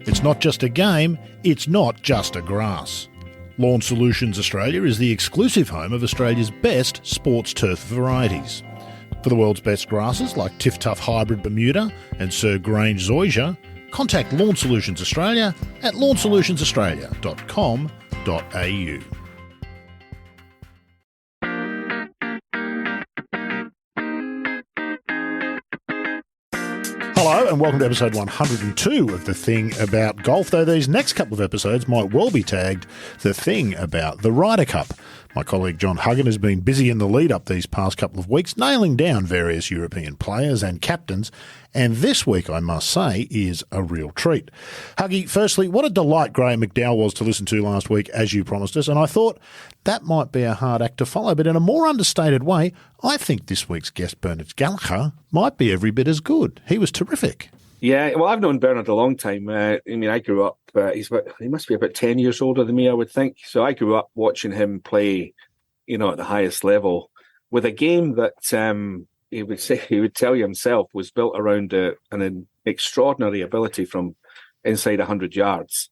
It's not just a game, it's not just a grass. Lawn Solutions Australia is the exclusive home of Australia's best sports turf varieties. For the world's best grasses like Tiff Tough Hybrid Bermuda and Sir Grange Zoysia, contact Lawn Solutions Australia at lawnsolutionsaustralia.com.au. Hello and welcome to episode 102 of The Thing About Golf, though these next couple of episodes might well be tagged The Thing About the Ryder Cup. My colleague John Huggan has been busy in the lead-up these past couple of weeks, nailing down various European players and captains, and this week, I must say, is a real treat. Huggy, firstly, what a delight Graham McDowell was to listen to last week, as you promised us, and I thought that might be a hard act to follow, but in a more understated way, I think this week's guest, Bernard Gallacher, might be every bit as good. He was terrific. Yeah, well, I've known Bernard a long time. I grew up, he must be about 10 years older than me, I would think. So I grew up watching him play, at the highest level with a game that he would tell you himself was built around an extraordinary ability from inside 100 yards.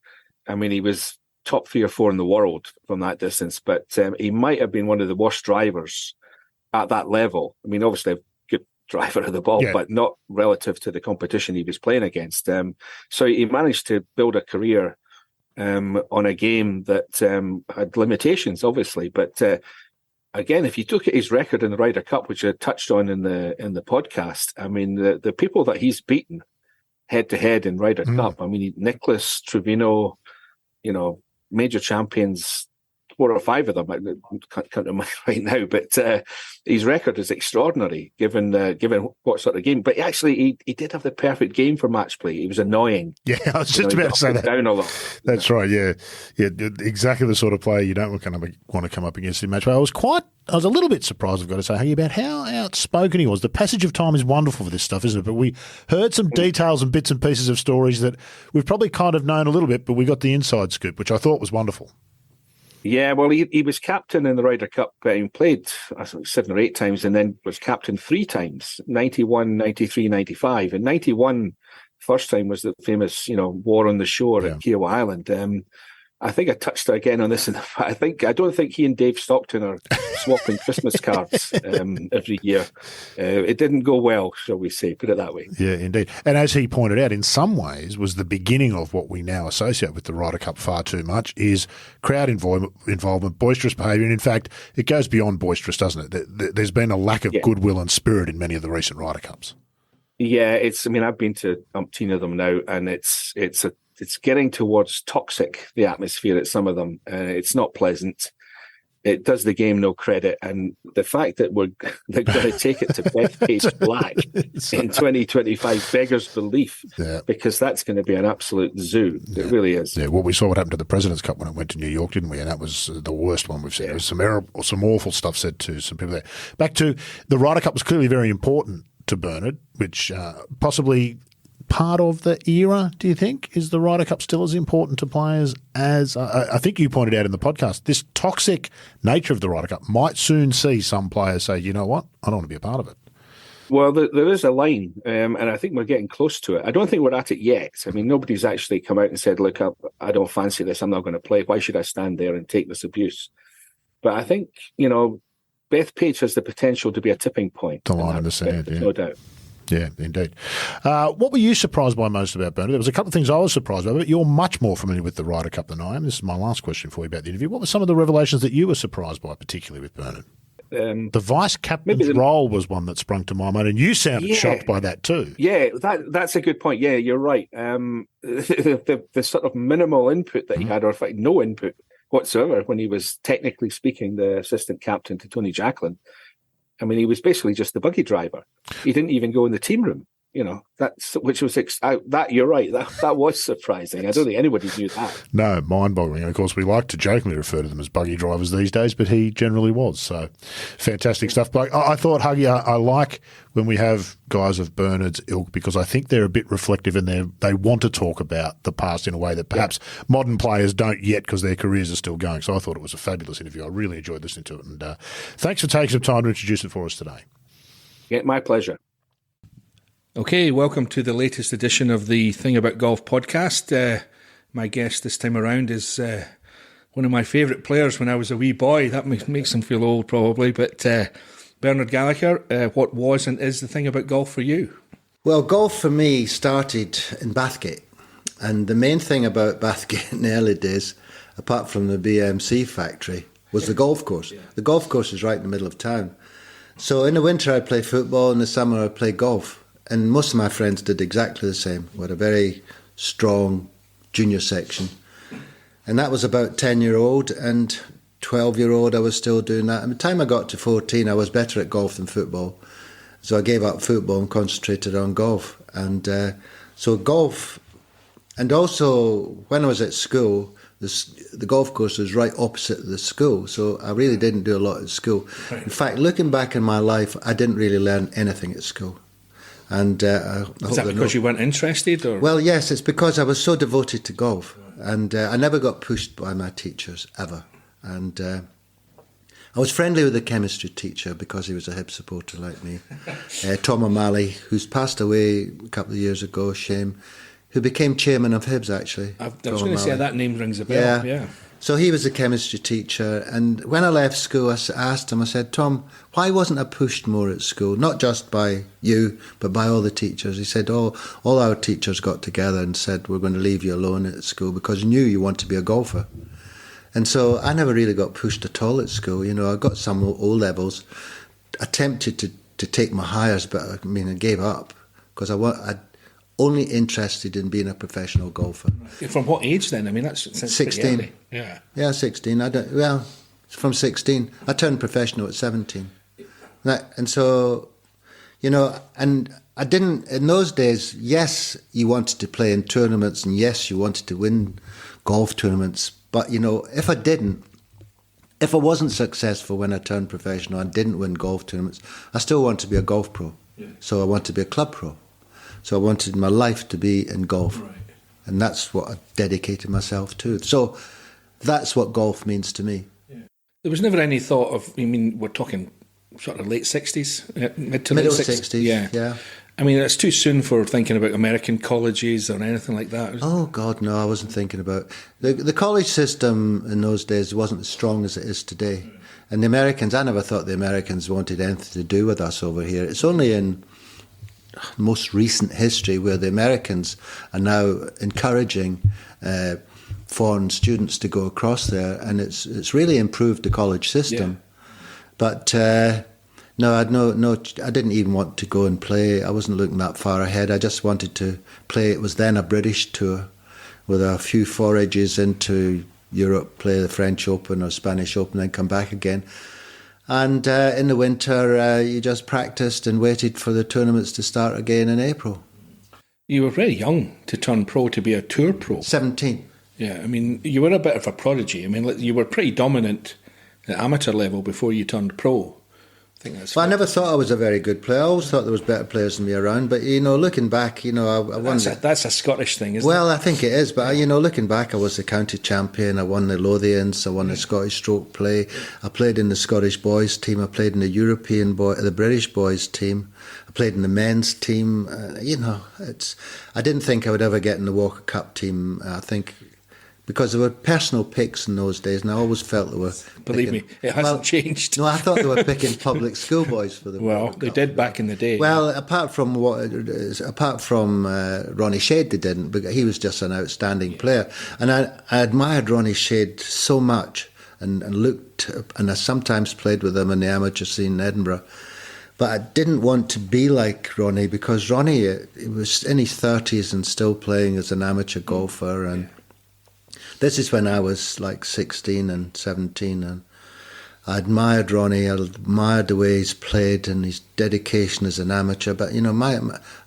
I mean, he was top 3 or 4 in the world from that distance, but he might have been one of the worst drivers at that level. I mean, obviously, driver of the ball, but not relative to the competition he was playing against. So he managed to build a career on a game that had limitations, obviously. But again, if you look at his record in the Ryder Cup, which I touched on in the podcast, I mean, the people that he's beaten head to head in Ryder Cup. I mean, Nicholas, Trevino, major champions. 4 or 5 of them. I can't remember right now, but his record is extraordinary given what sort of game. But actually, he did have the perfect game for match play. He was annoying. Yeah, I was just about to say that. Down a lot. That's right. Yeah, exactly the sort of player you don't want to come up against in match play. I was a little bit surprised, I've got to say, about how outspoken he was. The passage of time is wonderful for this stuff, isn't it? But we heard some details and bits and pieces of stories that we've probably kind of known a little bit, but we got the inside scoop, which I thought was wonderful. Yeah, well, he was captain in the Ryder Cup. He played, I think, 7 or 8 times and then was captain 3 times, 91, 93, 95. And 91, first time was the famous, war on the shore at Kiawah Island. I think I touched again on this. I don't think he and Dave Stockton are swapping Christmas cards every year. It didn't go well, shall we say, put it that way. Yeah, indeed. And as he pointed out, in some ways was the beginning of what we now associate with the Ryder Cup far too much is crowd involvement, boisterous behaviour. And in fact, it goes beyond boisterous, doesn't it? There's been a lack of goodwill and spirit in many of the recent Ryder Cups. Yeah, I've been to umpteen of them now, and it's getting towards toxic, the atmosphere at some of them. It's not pleasant. It does the game no credit. And the fact that they're going to take it to Bethpage Black in 2025 beggars belief, because that's going to be an absolute zoo. It really is. Yeah, well, we saw what happened to the President's Cup when it went to New York, didn't we? And that was the worst one we've seen. There was some awful stuff said to some people there. Back to the Ryder Cup was clearly very important to Bernard, which possibly part of the era, do you think? Is the Ryder Cup still as important to players as I think you pointed out in the podcast? This toxic nature of the Ryder Cup might soon see some players say, you know what, I don't want to be a part of it. Well, there is a line, and I think we're getting close to it. I don't think we're at it yet. I mean, nobody's actually come out and said, look, I don't fancy this, I'm not going to play. Why should I stand there and take this abuse? But I think, Bethpage has the potential to be a tipping point. The line in the sand, no doubt. Yeah, indeed. What were you surprised by most about Bernard? There was a couple of things I was surprised by, but you're much more familiar with the Ryder Cup than I am. This is my last question for you about the interview. What were some of the revelations that you were surprised by, particularly with Bernard? The vice-captain's role was one that sprung to my mind, and you sounded shocked by that too. Yeah, that's a good point. Yeah, you're right. The sort of minimal input that he had, or in fact no input whatsoever, when he was technically speaking the assistant captain to Tony Jacklin. I mean, he was basically just the buggy driver. He didn't even go in the team room. You're right. That was surprising. I don't think anybody knew that. No, mind-boggling. And of course, we like to jokingly refer to them as buggy drivers these days, but he generally was. So, fantastic stuff. But I thought, Huggy, I like when we have guys of Bernard's ilk because I think they're a bit reflective and they want to talk about the past in a way that perhaps modern players don't yet because their careers are still going. So I thought it was a fabulous interview. I really enjoyed listening to it. And thanks for taking some time to introduce it for us today. Yeah, my pleasure. Okay, welcome to the latest edition of the Thing About Golf podcast. My guest this time around is one of my favourite players when I was a wee boy. That makes him feel old probably, but Bernard Gallacher, what was and is the thing about golf for you? Well, golf for me started in Bathgate. And the main thing about Bathgate in the early days, apart from the BMC factory, was the golf course. Yeah. The golf course is right in the middle of town. So in the winter I'd play football, in the summer I'd play golf. And most of my friends did exactly the same. We had a very strong junior section. And that was about 10-year-old, and 12-year-old I was still doing that. And by the time I got to 14, I was better at golf than football. So I gave up football and concentrated on golf. And so golf, and also when I was at school, the golf course was right opposite the school. So I really didn't do a lot at school. Right. In fact, looking back in my life, I didn't really learn anything at school. And is that because you weren't interested? Or? Well, yes, it's because I was so devoted to golf. And I never got pushed by my teachers, ever. And I was friendly with the chemistry teacher because he was a Hibs supporter like me. Tom O'Malley, who's passed away a couple of years ago, shame, who became chairman of Hibs, actually. I was going to say that name rings a bell. Yeah. So he was a chemistry teacher. And when I left school, I asked him, I said, Tom, why wasn't I pushed more at school? Not just by you, but by all the teachers. He said, all our teachers got together and said, we're going to leave you alone at school because we knew you want to be a golfer. And so I never really got pushed at all at school. You know, I got some O-levels, attempted to take my hires, but I gave up because I only interested in being a professional golfer. From what age then? I mean, that's 16. Yeah, 16. From 16. I turned professional at 17. And so, you know, and I didn't, in those days, yes, you wanted to play in tournaments and yes, you wanted to win golf tournaments. But, you know, if I wasn't successful when I turned professional and didn't win golf tournaments, I still wanted to be a golf pro. Yeah. So I wanted to be a club pro. So I wanted my life to be in golf. Right. And that's what I dedicated myself to. So that's what golf means to me. Yeah. There was never any thought of, we're talking sort of late 60s, mid to Middle late 60s. Yeah. I mean, it's too soon for thinking about American colleges or anything like that. Oh, God, no, I wasn't thinking about the college system in those days wasn't as strong as it is today. And the Americans, I never thought the Americans wanted anything to do with us over here. It's only in most recent history where the Americans are now encouraging foreign students to go across there, and it's really improved the college system. Yeah. But no, I didn't even want to go and play. I wasn't looking that far ahead. I just wanted to play. It was then a British tour with a few forages into Europe, play the French Open or Spanish Open, then come back again. And in the winter, you just practiced and waited for the tournaments to start again in April. You were very young to turn pro, to be a tour pro. 17. Yeah, I mean, you were a bit of a prodigy. I mean, you were pretty dominant at amateur level before you turned pro. I never thought I was a very good player. I always thought there was better players than me around. But, you know, looking back, you know, I won. That's a Scottish thing, isn't it? Well, I think it is. But, you know, looking back, I was the county champion. I won the Lothians. I won the Scottish stroke play. I played in the Scottish boys team. I played in the British boys team. I played in the men's team. You know, I didn't think I would ever get in the Walker Cup team. I think because there were personal picks in those days, and I always felt they were. Believe me, it hasn't changed. No, I thought they were picking public schoolboys for the. Well, they did back in the day. Well, apart from Ronnie Shade, they didn't, because he was just an outstanding player, and I admired Ronnie Shade so much, and I sometimes played with him in the amateur scene in Edinburgh. But I didn't want to be like Ronnie, because Ronnie he was in his 30s and still playing as an amateur golfer, and. This is when I was like 16 and 17, and I admired Ronnie. I admired the way he's played and his dedication as an amateur. But, you know,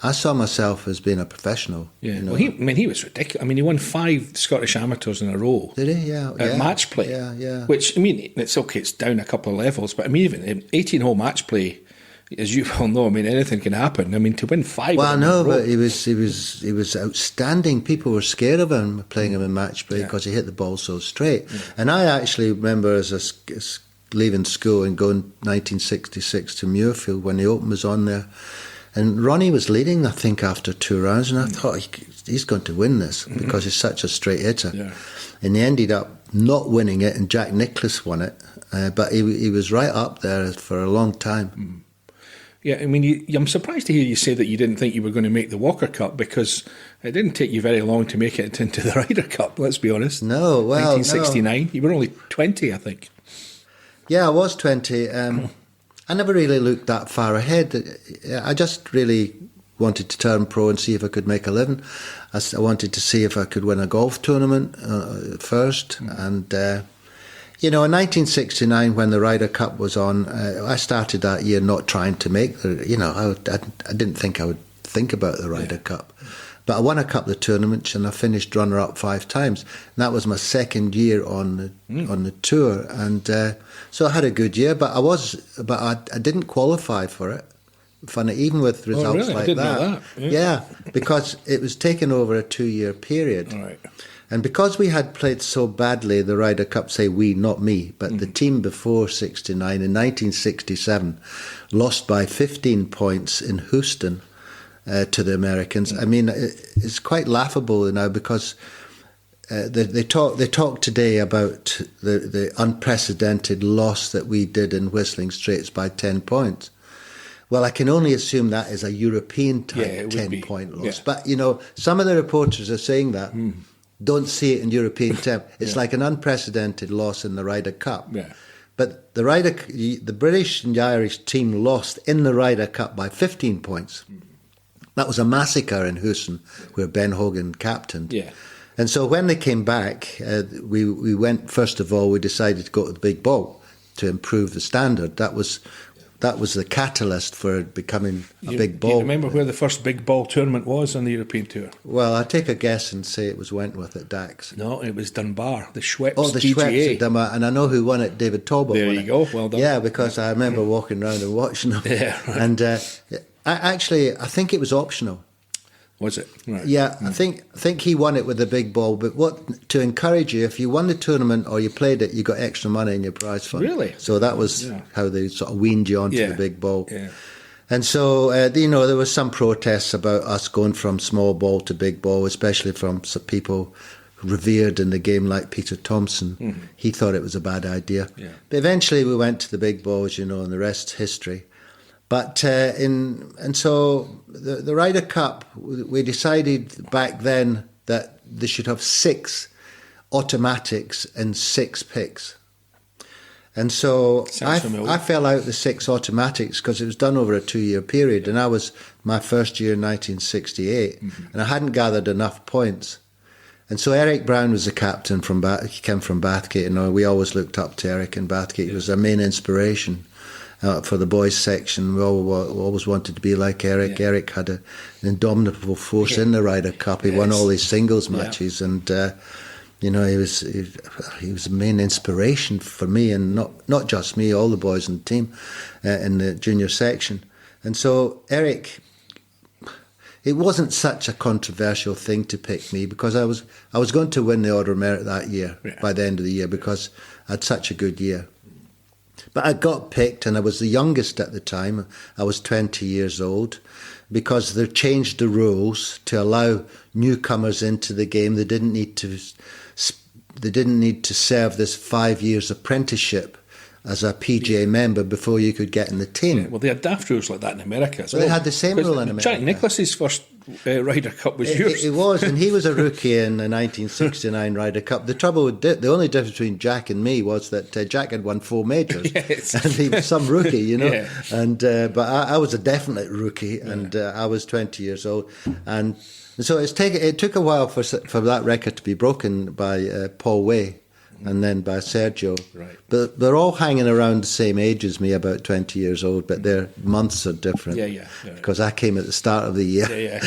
I saw myself as being a professional. Yeah, you know. Well, he was ridiculous. I mean, he won 5 Scottish amateurs in a row. Did he? Yeah. At match play. Yeah. Which, I mean, it's okay, it's down a couple of levels, but I mean, even 18-hole match play, as you well know, I mean, anything can happen. I mean, to win 5. Well, no, but he was outstanding. People were scared of him playing him in match play because he hit the ball so straight. Yeah. And I actually remember as leaving school and going 1966 to Muirfield when the Open was on there. And Ronnie was leading, I think, after 2 rounds, and I thought he's going to win this because he's such a straight hitter. Yeah. And he ended up not winning it, and Jack Nicklaus won it. But he was right up there for a long time. Yeah, I mean, I'm surprised to hear you say that you didn't think you were going to make the Walker Cup, because it didn't take you very long to make it into the Ryder Cup, let's be honest. No, well, 1969. no. You were only 20, I think. Yeah, I was 20. I never really looked that far ahead. I just really wanted to turn pro and see if I could make a living. I wanted to see if I could win a golf tournament first. And, in 1969, when the Ryder Cup was on, I started that year not trying to make I didn't think I would think about the Ryder Cup. But I won a couple of tournaments and I finished runner-up 5 times. And that was my second year on the tour. And so I had a good year, but I didn't qualify for it. Funny, even with results really? like I didn't that. know that. Yeah, because it was taken over a 2-year period. All right. And because we had played so badly the Ryder Cup, say we, not me, but the team before 69, in 1967, lost by 15 points in Houston to the Americans. I mean, it's quite laughable now because they talk today about the unprecedented loss that we did in Whistling Straits by 10 points. Well, I can only assume that is a European-type 10-point loss. Yeah. But, some of the reporters are saying that. Don't see it in European terms. It's like an unprecedented loss in the Ryder Cup. Yeah. But the British and the Irish team lost in the Ryder Cup by 15 points. That was a massacre in Houston, where Ben Hogan captained. Yeah. And so when they came back, we went, first of all, we decided to go to the big ball to improve the standard. That was the catalyst for it becoming a big ball. Do you remember where the first big ball tournament was on the European Tour? Well, I'll take a guess and say it was Wentworth at Dax. No, it was Dunbar, the Schweppes the PGA. Schweppes at Dunbar, and I know who won it, David Talbot There won you it. go, well done. Yeah, because I remember walking around and watching them. Yeah, right. And I think it was optional. Was it? Right. Yeah, I think he won it with the big ball. But to encourage you, if you won the tournament or you played it, you got extra money in your prize fund. Really? So that was how they sort of weaned you onto the big ball. Yeah. And so, there was some protests about us going from small ball to big ball, especially from some people revered in the game like Peter Thompson. He thought it was a bad idea. Yeah. But eventually we went to the big ball, as you know, and the rest's history. But so the Ryder Cup, we decided back then that they should have 6 automatics and 6 picks. And so I fell out the 6 automatics because it was done over a 2-year period, and I was my first year in 1968, and I hadn't gathered enough points. And so Eric Brown was the captain he came from Bathgate, and we always looked up to Eric in Bathgate. He was our main inspiration. For the boys section, we always wanted to be like Eric. Yeah. Eric had an indomitable force in the Ryder Cup. He won all these singles matches, and he was the main inspiration for me, and not just me, all the boys in the team in the junior section. And so Eric, it wasn't such a controversial thing to pick me because I was going to win the Order of Merit that year by the end of the year because I had such a good year. But I got picked, and I was the youngest at the time. I was 20 years old because they changed the rules to allow newcomers into the game. They didn't need to serve this 5 years apprenticeship as a PGA member before you could get in the team. Yeah, well, they had daft rules like that in America as well. They had the same rule in America. Jack Nicklaus's first Ryder Cup was yours. It was, and he was a rookie in the 1969 Ryder Cup. The trouble with the only difference between Jack and me was that Jack had won 4 majors, and he was some rookie, Yeah. And but I was a definite rookie, and I was 20 years old, and so it took a while for that record to be broken by Paul Way. And then by Sergio. Right. But they're all hanging around the same age as me, about 20 years old, but their months are different. Yeah. Because I came at the start of the year. Yeah.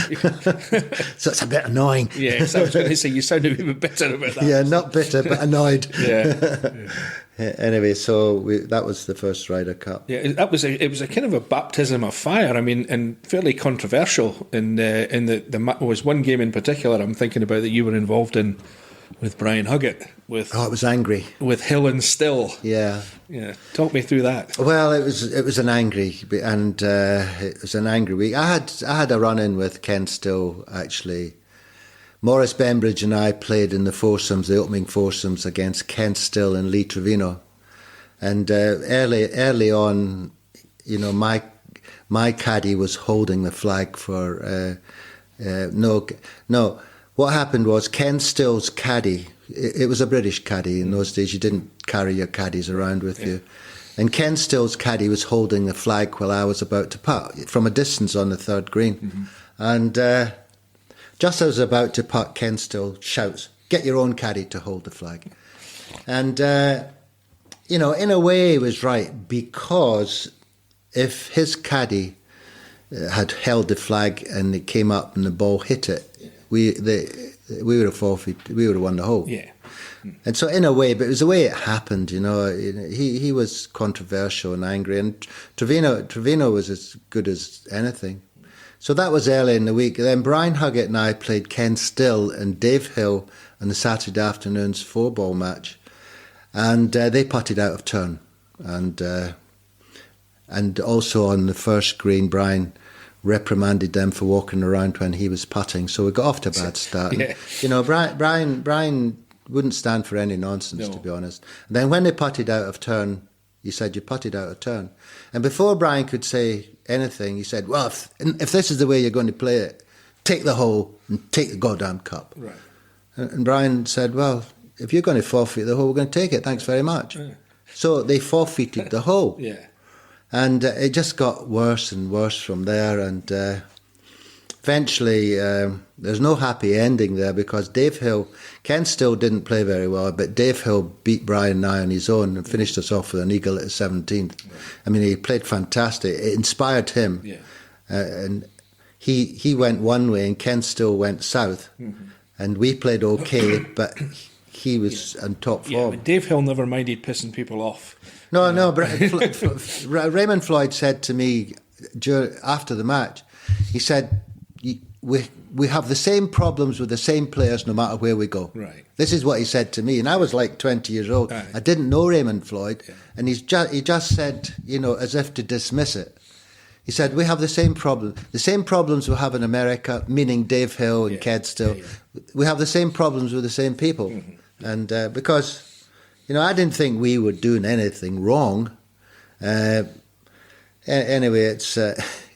So it's a bit annoying. Yes, I was going to say, you sound a bit bitter about that. Yeah, not bitter, but annoyed. Yeah. Anyway, so that was the first Ryder Cup. Yeah, it was a kind of a baptism of fire. I mean, and fairly controversial. There was one game in particular I'm thinking about that you were involved in. with Brian Huggan, with it was angry. with Hill and Still. Yeah. Yeah, talk me through that. Well, it was an angry week. I had a run in with Ken Still actually. Maurice Bembridge and I played in the opening foursomes against Ken Still and Lee Trevino, and early on, you know, my caddy was holding the flag for no. What happened was Ken Still's caddy. It was a British caddy in those days. You didn't carry your caddies around with you. And Ken Still's caddy was holding the flag while I was about to putt from a distance on the third green. Mm-hmm. And just as I was about to putt, Ken Still shouts, "Get your own caddy to hold the flag." And, you know, in a way he was right, because if his caddy had held the flag and it came up and the ball hit it, we would have forfeited. We would have won the hole. Yeah. And so, in a way, but it was the way it happened. You know, he was controversial and angry, and Trevino was as good as anything. So that was early in the week. Then Brian Huggan and I played Ken Still and Dave Hill on the Saturday afternoon's 4-ball match, and they putted out of turn, and also on the first green, Brian reprimanded them for walking around when he was putting, so we got off to a bad start. Yeah. And, you know, Brian wouldn't stand for any nonsense, to be honest. And then when they putted out of turn, he said, "You putted out of turn." And before Brian could say anything, he said, "Well, if this is the way you're going to play it, take the hole and take the goddamn cup." Right. And Brian said, "Well, if you're going to forfeit the hole, we're going to take it. Thanks very much." Yeah. So they forfeited the hole. Yeah. And it just got worse and worse from there. And eventually, there's no happy ending there, because Dave Hill, Ken Still didn't play very well, but Dave Hill beat Brian and I on his own and finished us off with an eagle at the 17th. Right. I mean, he played fantastic. It inspired him. Yeah. And he went one way and Ken Still went south. Mm-hmm. And we played okay, but he was on top form. Yeah, but Dave Hill never minded pissing people off. No, but Raymond Floyd said to me after the match, he said, we have the same problems with the same players no matter where we go. Right. This is what he said to me, and I was like 20 years old. Right. I didn't know Raymond Floyd, and he just said, you know, as if to dismiss it. He said, we have the same problems we have in America, meaning Dave Hill and Ken Still. Yeah. We have the same problems with the same people. Mm-hmm. And because... You know, I didn't think we were doing anything wrong. Anyway, it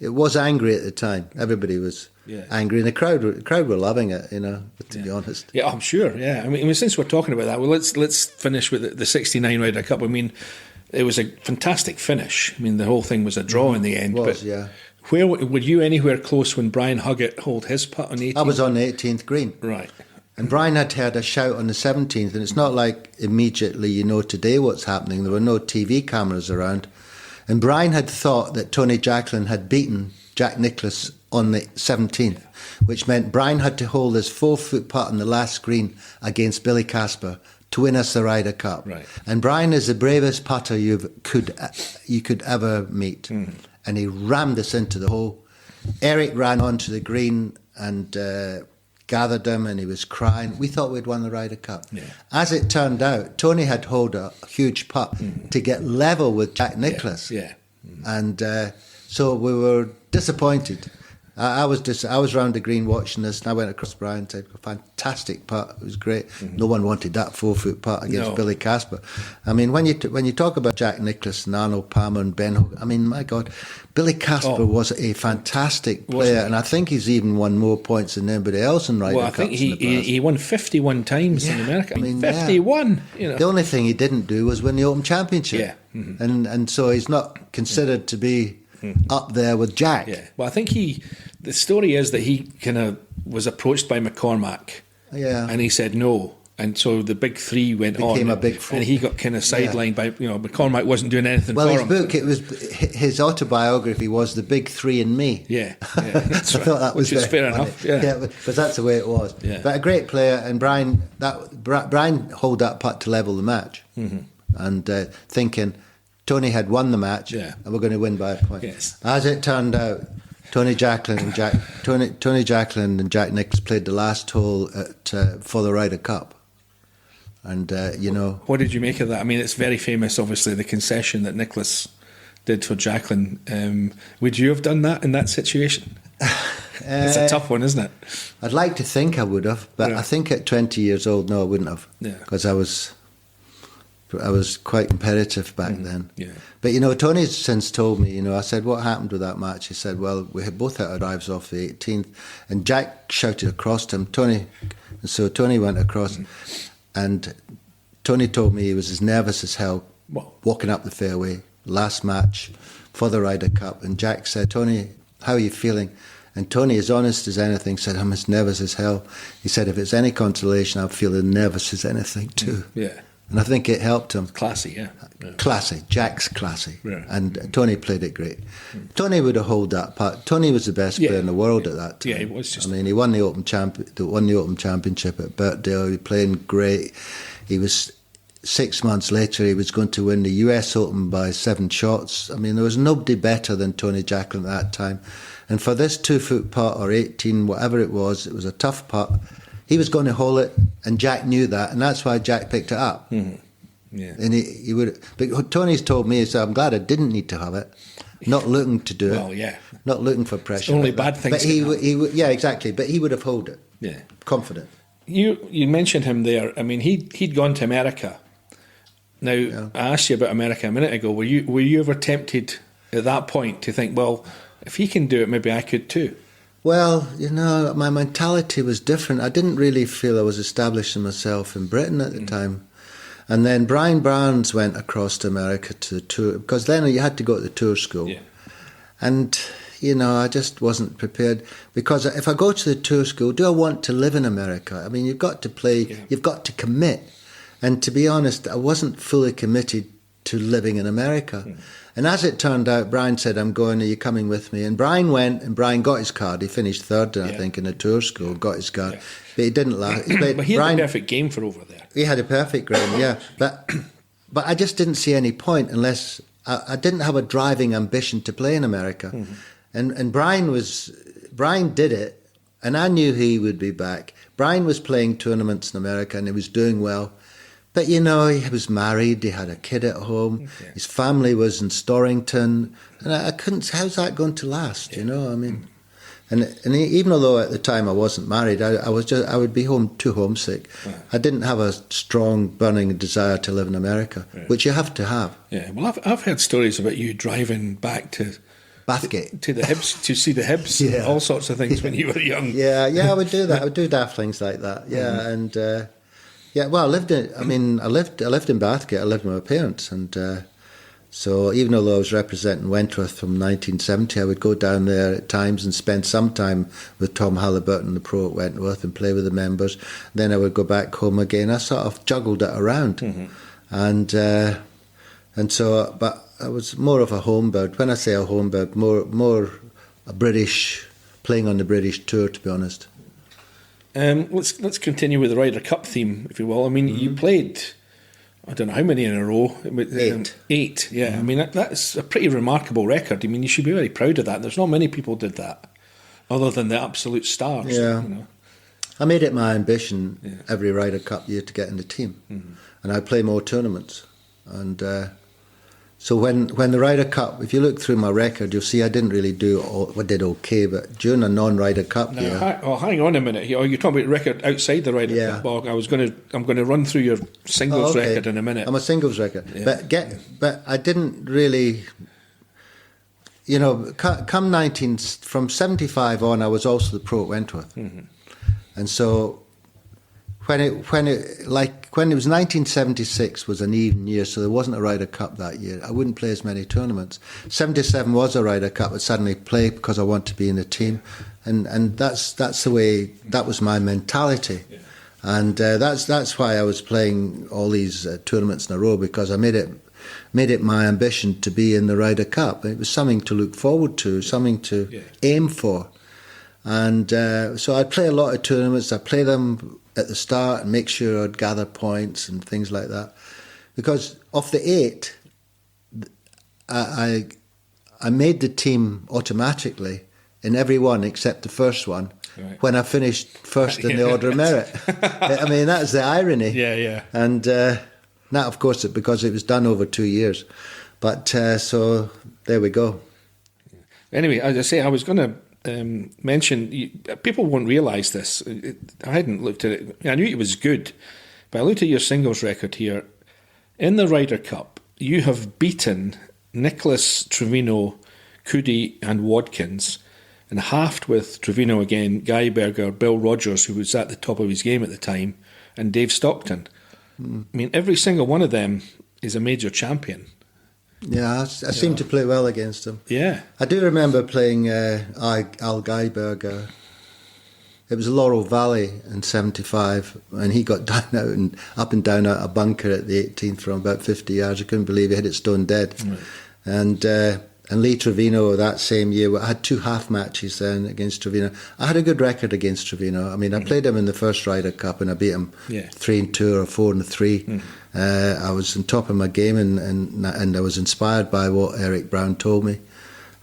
was angry at the time. Everybody was angry, and the crowd were loving it. You know, to be honest. Yeah, I'm sure. Yeah, I mean, since we're talking about that, well, let's finish with the '69 Ryder Cup. I mean, it was a fantastic finish. I mean, the whole thing was a draw in the end. It was, yeah. Where were you anywhere close when Brian Huggan held his putt on the 18th? I was on the 18th green. Right. And Brian had heard a shout on the 17th, and it's not like immediately you know today what's happening. There were no TV cameras around. And Brian had thought that Tony Jacklin had beaten Jack Nicklaus on the 17th, which meant Brian had to hold his 4-foot putt on the last green against Billy Casper to win us the Ryder Cup. Right. And Brian is the bravest putter you could ever meet. Mm. And he rammed us into the hole. Eric ran onto the green and... gathered him, and he was crying. We thought we'd won the Ryder Cup. Yeah. As it turned out, Tony had held a huge putt to get level with Jack Nicklaus. Yeah. And so we were disappointed. I was round the green watching this, and I went across to Brian and said, "Fantastic putt! It was great." Mm-hmm. No one wanted that 4-foot putt against Billy Casper. I mean, when you talk about Jack Nicklaus and Arnold Palmer and Ben Hogan, I mean, my God, Billy Casper was a fantastic player, and I think he's even won more points than anybody else in Ryder Cups. Well, I think he won 51 times in America. I mean 51. You know. The only thing he didn't do was win the Open Championship. Yeah. Mm-hmm. And so he's not considered to be up there with Jack. Yeah. Well, I think the story is that he kind of was approached by McCormack. Yeah. And he said no. And so the big three became a big four. And he got kind of sidelined by, you know, McCormack wasn't doing anything for him. Well, his book, it was his autobiography was The Big Three and Me. Yeah, that's I thought that was fair enough. Yeah, but that's the way it was. Yeah. But a great player, and Brian hold that putt to level the match, and thinking Tony had won the match, and we're going to win by a point. Yes. As it turned out, Tony Jacklin and Jack Nicklaus played the last hole for the Ryder Cup. And, What did you make of that? I mean, it's very famous, obviously, the concession that Nicholas did for Jacqueline. Would you have done that in that situation? It's a tough one, isn't it? I'd like to think I would have, but I think at 20 years old, no, I wouldn't have. Yeah. Because I was quite competitive back then. Yeah. But, Tony's since told me, I said, what happened with that match? He said, well, we had both hit our drives off the 18th, and Jack shouted across to him, Tony. And so Tony went across, and Tony told me he was as nervous as hell walking up the fairway, last match for the Ryder Cup. And Jack said, Tony, how are you feeling? And Tony, as honest as anything, said, I'm as nervous as hell. He said, if it's any consolation, I'm feeling nervous as anything too. Yeah. And I think it helped him. Classy, yeah. Classy. Jack's classy. Yeah. And Tony played it great. Tony would have held that part. Tony was the best player in the world at that time. Yeah, he was just... I mean, he won the Open Championship at Birkdale. He was playing great. He was... 6 months later, he was going to win the US Open by 7 shots. I mean, there was nobody better than Tony Jacklin at that time. And for this 2-foot putt, or 18, whatever it was a tough putt. He was going to hole it, and Jack knew that, and that's why Jack picked it up. Mm-hmm. Yeah. And he would. But Tony's told me, he said, I'm glad I didn't need to have it. Not looking to do it. Well, yeah. Not looking for pressure. It's only bad things. But he would, yeah, exactly. But he would have held it. Yeah. Confident. You mentioned him there. I mean, he'd gone to America. Now, I asked you about America a minute ago. Were you ever tempted at that point to think, well, if he can do it, maybe I could too? Well, my mentality was different. I didn't really feel I was establishing myself in Britain at the time. And then Brian Barnes went across to America to the tour, because then you had to go to the tour school. Yeah. And, I just wasn't prepared. Because if I go to the tour school, do I want to live in America? I mean, you've got to play, you've got to commit. And to be honest, I wasn't fully committed to living in America. And as it turned out, Brian said, I'm going, are you coming with me? And Brian went, and Brian got his card. He finished third, I think, in the tour school, got his card. But he didn't last. But he had a perfect game for over there. He had a perfect game, yeah. But I just didn't see any point unless I didn't have a driving ambition to play in America. And Brian did it, and I knew he would be back. Brian was playing tournaments in America, and he was doing well. But, he was married, he had a kid at home, his family was in Storrington, and I couldn't, how's that going to last, I mean? And even although at the time I wasn't married, I would be too homesick. Right. I didn't have a strong, burning desire to live in America, which you have to have. Yeah, well, I've heard stories about you driving back to Bathgate. To the Hibs, to see the Hibs, all sorts of things when you were young. Yeah, I would do that. I would do daft things like that, and... well, I lived in Bathgate. I lived with my parents, and so even though I was representing Wentworth from 1970, I would go down there at times and spend some time with Tom Halliburton, the pro at Wentworth, and play with the members. Then I would go back home again. I sort of juggled it around, and so, but I was more of a home bird. When I say a home bird, more a British, playing on the British tour, to be honest. Let's continue with the Ryder Cup theme, if you will. I mean, you played, I don't know how many in a row. 8, yeah. I mean, that's a pretty remarkable record. I mean, you should be very proud of that. There's not many people did that, other than the absolute stars. Yeah. I made it my ambition every Ryder Cup year to get in the team. And I play more tournaments. And so when the Ryder Cup, if you look through my record, you'll see I didn't really I did okay, but during a non-Ryder Cup year... hang on a minute. You're talking about record outside the Ryder Cup. Well, I'm going to run through your singles record in a minute. I'm a singles record. Yeah. But I didn't really... come from 75 on, I was also the pro at Wentworth. And so... When it was 1976 was an even year, so there wasn't a Ryder Cup that year. I wouldn't play as many tournaments. 77 was a Ryder Cup. I'd suddenly play because I want to be in the team, and that's the way. That was my mentality, and that's why I was playing all these tournaments in a row, because I made it my ambition to be in the Ryder Cup. It was something to look forward to, something to aim for, and so I'd play a lot of tournaments. I play them at the start and make sure I'd gather points and things like that. Because of the 8, I made the team automatically in every one except the first one. when I finished first in the order of merit. I mean, that's the irony. Yeah. And that, of course, because it was done over 2 years. But so there we go. Anyway, as I say, I was going to mention, people won't realise this. I hadn't looked at it. I knew it was good, but I looked at your singles record here. In the Ryder Cup, you have beaten Nicholas, Trevino, Coody and Watkins, and halved with Trevino again, Guy Berger, Bill Rogers, who was at the top of his game at the time, and Dave Stockton. I mean, every single one of them is a major champion. Yeah, I seem to play well against them. Yeah. I do remember playing Al Guy Berger. It was Laurel Valley in 75, and he got down out and up and down out a bunker at the 18th from about 50 yards. I couldn't believe he hit it stone dead. Right. And Lee Trevino that same year, I had 2 half matches then against Trevino. I had a good record against Trevino. I mean, I played him in the first Ryder Cup and I beat him 3-2 or 4-3. I was on top of my game and I was inspired by what Eric Brown told me.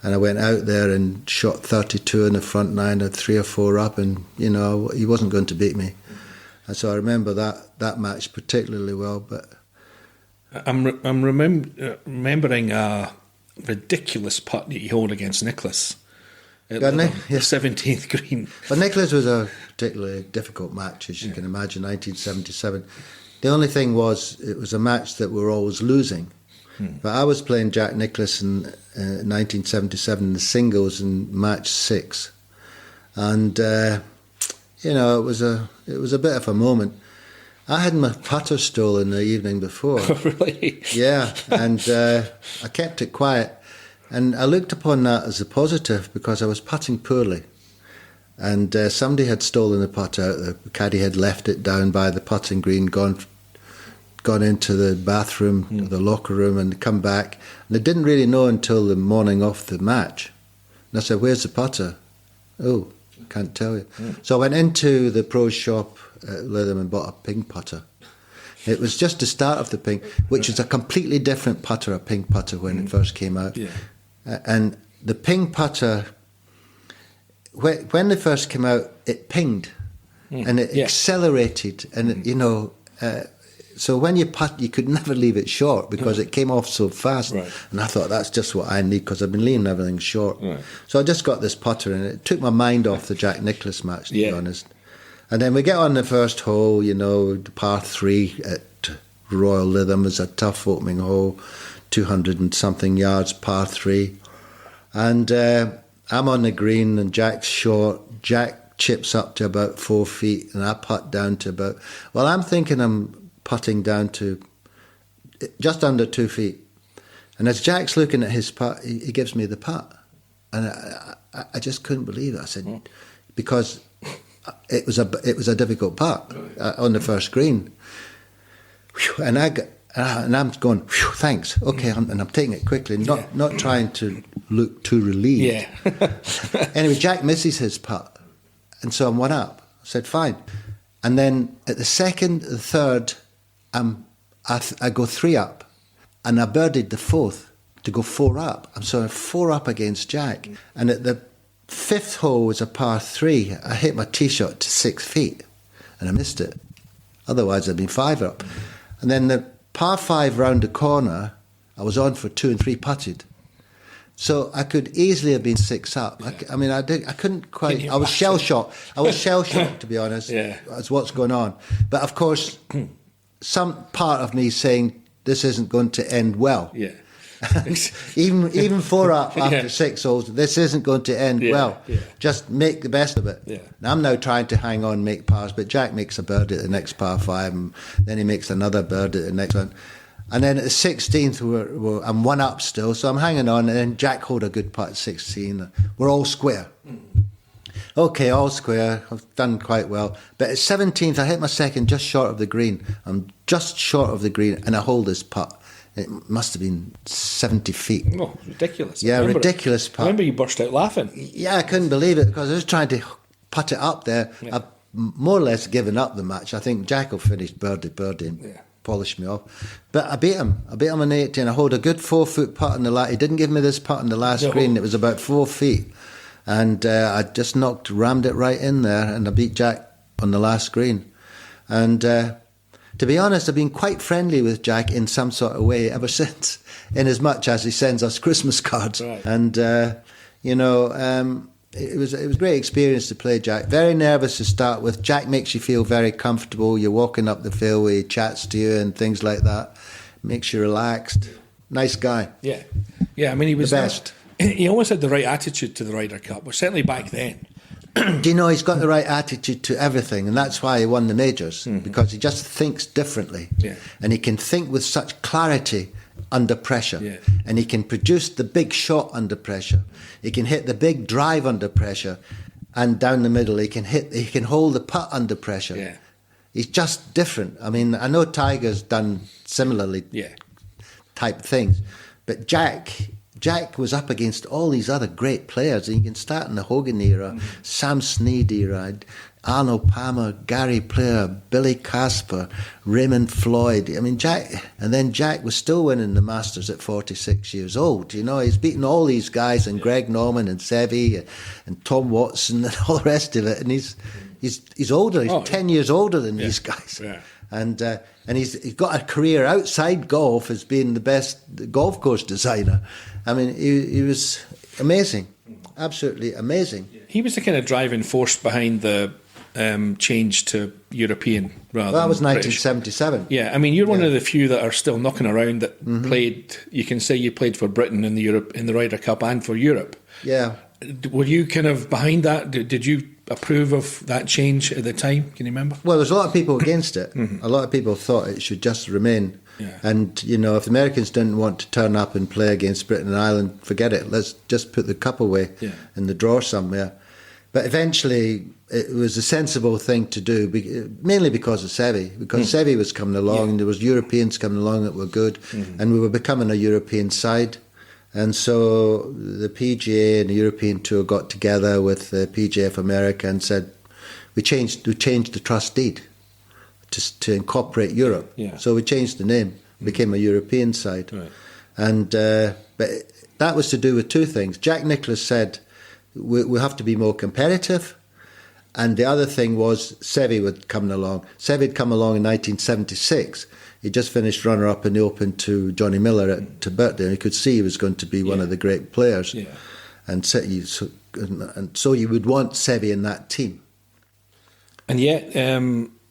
And I went out there and shot 32 in the front 9, had 3 or 4 up, and he wasn't going to beat me. And so I remember that match particularly well. But I'm remembering a ridiculous putt that you hold against Nicholas at the 17th green. But Nicholas was a particularly difficult match, as you can imagine, 1977. The only thing was, it was a match that we were always losing. But I was playing Jack Nicklaus in 1977 in the singles in match 6. And, it was a bit of a moment. I had my putter stolen the evening before. Oh, really? Yeah, and I kept it quiet. And I looked upon that as a positive because I was putting poorly. And somebody had stolen the putter out. The caddy had left it down by the putting green, gone into the bathroom, the locker room, and come back. And I didn't really know until the morning of the match. And I said, "Where's the putter?" "Oh, can't tell you." So I went into the pro's shop at Lytham and bought a ping putter. It was just the start of the ping, which is a completely different putter, a ping putter, when it first came out. Yeah. And the ping putter, when they first came out, it pinged and it accelerated, and so when you putt, you could never leave it short because it came off so fast. Right. And I thought, that's just what I need because I've been leaving everything short. Right. So I just got this putter, and it took my mind off the Jack Nicklaus match, to be honest. And then we get on the first hole, the par 3 at Royal Lytham is a tough opening hole, 200 and something yards, par 3. And I'm on the green and Jack's short. Jack chips up to about 4 feet and I putt down to about, I'm thinking I'm putting down to just under 2 feet. And as Jack's looking at his putt, he gives me the putt. And I just couldn't believe it. I said, because it was a difficult putt on the first green. And I'm going, thanks, okay, and I'm taking it quickly, not trying to look too relieved. Yeah. Anyway, Jack misses his putt, and so I'm 1 up. I said, fine. And then at the second, the third, I go 3 up, and I birdied the 4th to go 4 up. I'm so 4 up against Jack. And at the 5th hole was a par 3. I hit my tee shot to 6 feet, and I missed it. Otherwise, I'd been 5 up. And then the par 5 round the corner, I was on for 2 and 3 putted. So I could easily have been 6 up. Yeah. I couldn't quite. I was shell shocked. To be honest, as what's going on. But of course, some part of me saying this isn't going to end well. Yeah. even 4 up after 6 holes, this isn't going to end well. Yeah. Just make the best of it. Yeah. Now, I'm now trying to hang on, make pars, but Jack makes a birdie at the next par 5, and then he makes another birdie at the next one. And then at the 16th, I'm 1 up still, so I'm hanging on, and then Jack hold a good putt at 16. We're all square. Okay, all square. I've done quite well. But at 17th, I hit my second just short of the green. I'm just short of the green, and I hold this putt. It must have been 70 feet. Oh, ridiculous. Yeah, ridiculous putt. I remember you burst out laughing. Yeah, I couldn't believe it because I was trying to putt it up there. Yeah. I've more or less given up the match. I think Jack will finish birdie and polish me off. But I beat him. I beat him on 18. I hold a good 4-foot putt on the last. He didn't give me this putt on the last green. It was about 4 feet. And I just rammed it right in there, and I beat Jack on the last green. And to be honest, I've been quite friendly with Jack in some sort of way ever since, in as much as he sends us Christmas cards. Right. And, it was a great experience to play Jack. Very nervous to start with. Jack makes you feel very comfortable. You're walking up the fairway, he chats to you and things like that. Makes you relaxed. Nice guy. Yeah. I mean, he was the best. He always had the right attitude to the Ryder Cup, well, certainly back then. Do you know, he's got the right attitude to everything, and that's why he won the majors, because he just thinks differently. Yeah. And he can think with such clarity under pressure. Yeah. And he can produce the big shot under pressure. He can hit the big drive under pressure, and down the middle he can hold the putt under pressure. Yeah. He's just different. I mean, I know Tiger's done similarly type things, but Jack was up against all these other great players. And you can start in the Hogan era, Sam Snead era, Arnold Palmer, Gary Player, Billy Casper, Raymond Floyd. I mean, Jack was still winning the Masters at 46 years old. You know, he's beaten all these guys, and Greg Norman and Seve and Tom Watson and all the rest of it. And he's older. He's 10 years older than these guys. Yeah. And he's got a career outside golf as being the best golf course designer. I mean, he was amazing, absolutely amazing. He was the kind of driving force behind the change to European rather that was than 1977. British. Yeah, I mean, you're one of the few that are still knocking around that played. You can say you played for Britain in the Ryder Cup and for Europe. Yeah. Were you kind of behind that? Did you approve of that change at the time? Can you remember? Well, there's a lot of people against it. A lot of people thought it should just remain. Yeah. And, you know, if the Americans didn't want to turn up and play against Britain and Ireland, forget it. Let's just put the cup away in the drawer somewhere. But eventually, it was a sensible thing to do, mainly because of Seve. Because Seve was coming along, and there was Europeans coming along that were good, and we were becoming a European side. And so the PGA and the European Tour got together with the PGA of America and said, we changed the trust deed to incorporate Europe. Yeah. So we changed the name, became a European side. Right. And but that was to do with two things. Jack Nicklaus said, we have to be more competitive. And the other thing was Seve would come along. Seve had come along in 1976. He just finished runner-up in the Open to Johnny Miller at Birthday, and you could see he was going to be one of the great players. Yeah. And so you would want Seve in that team. And yet,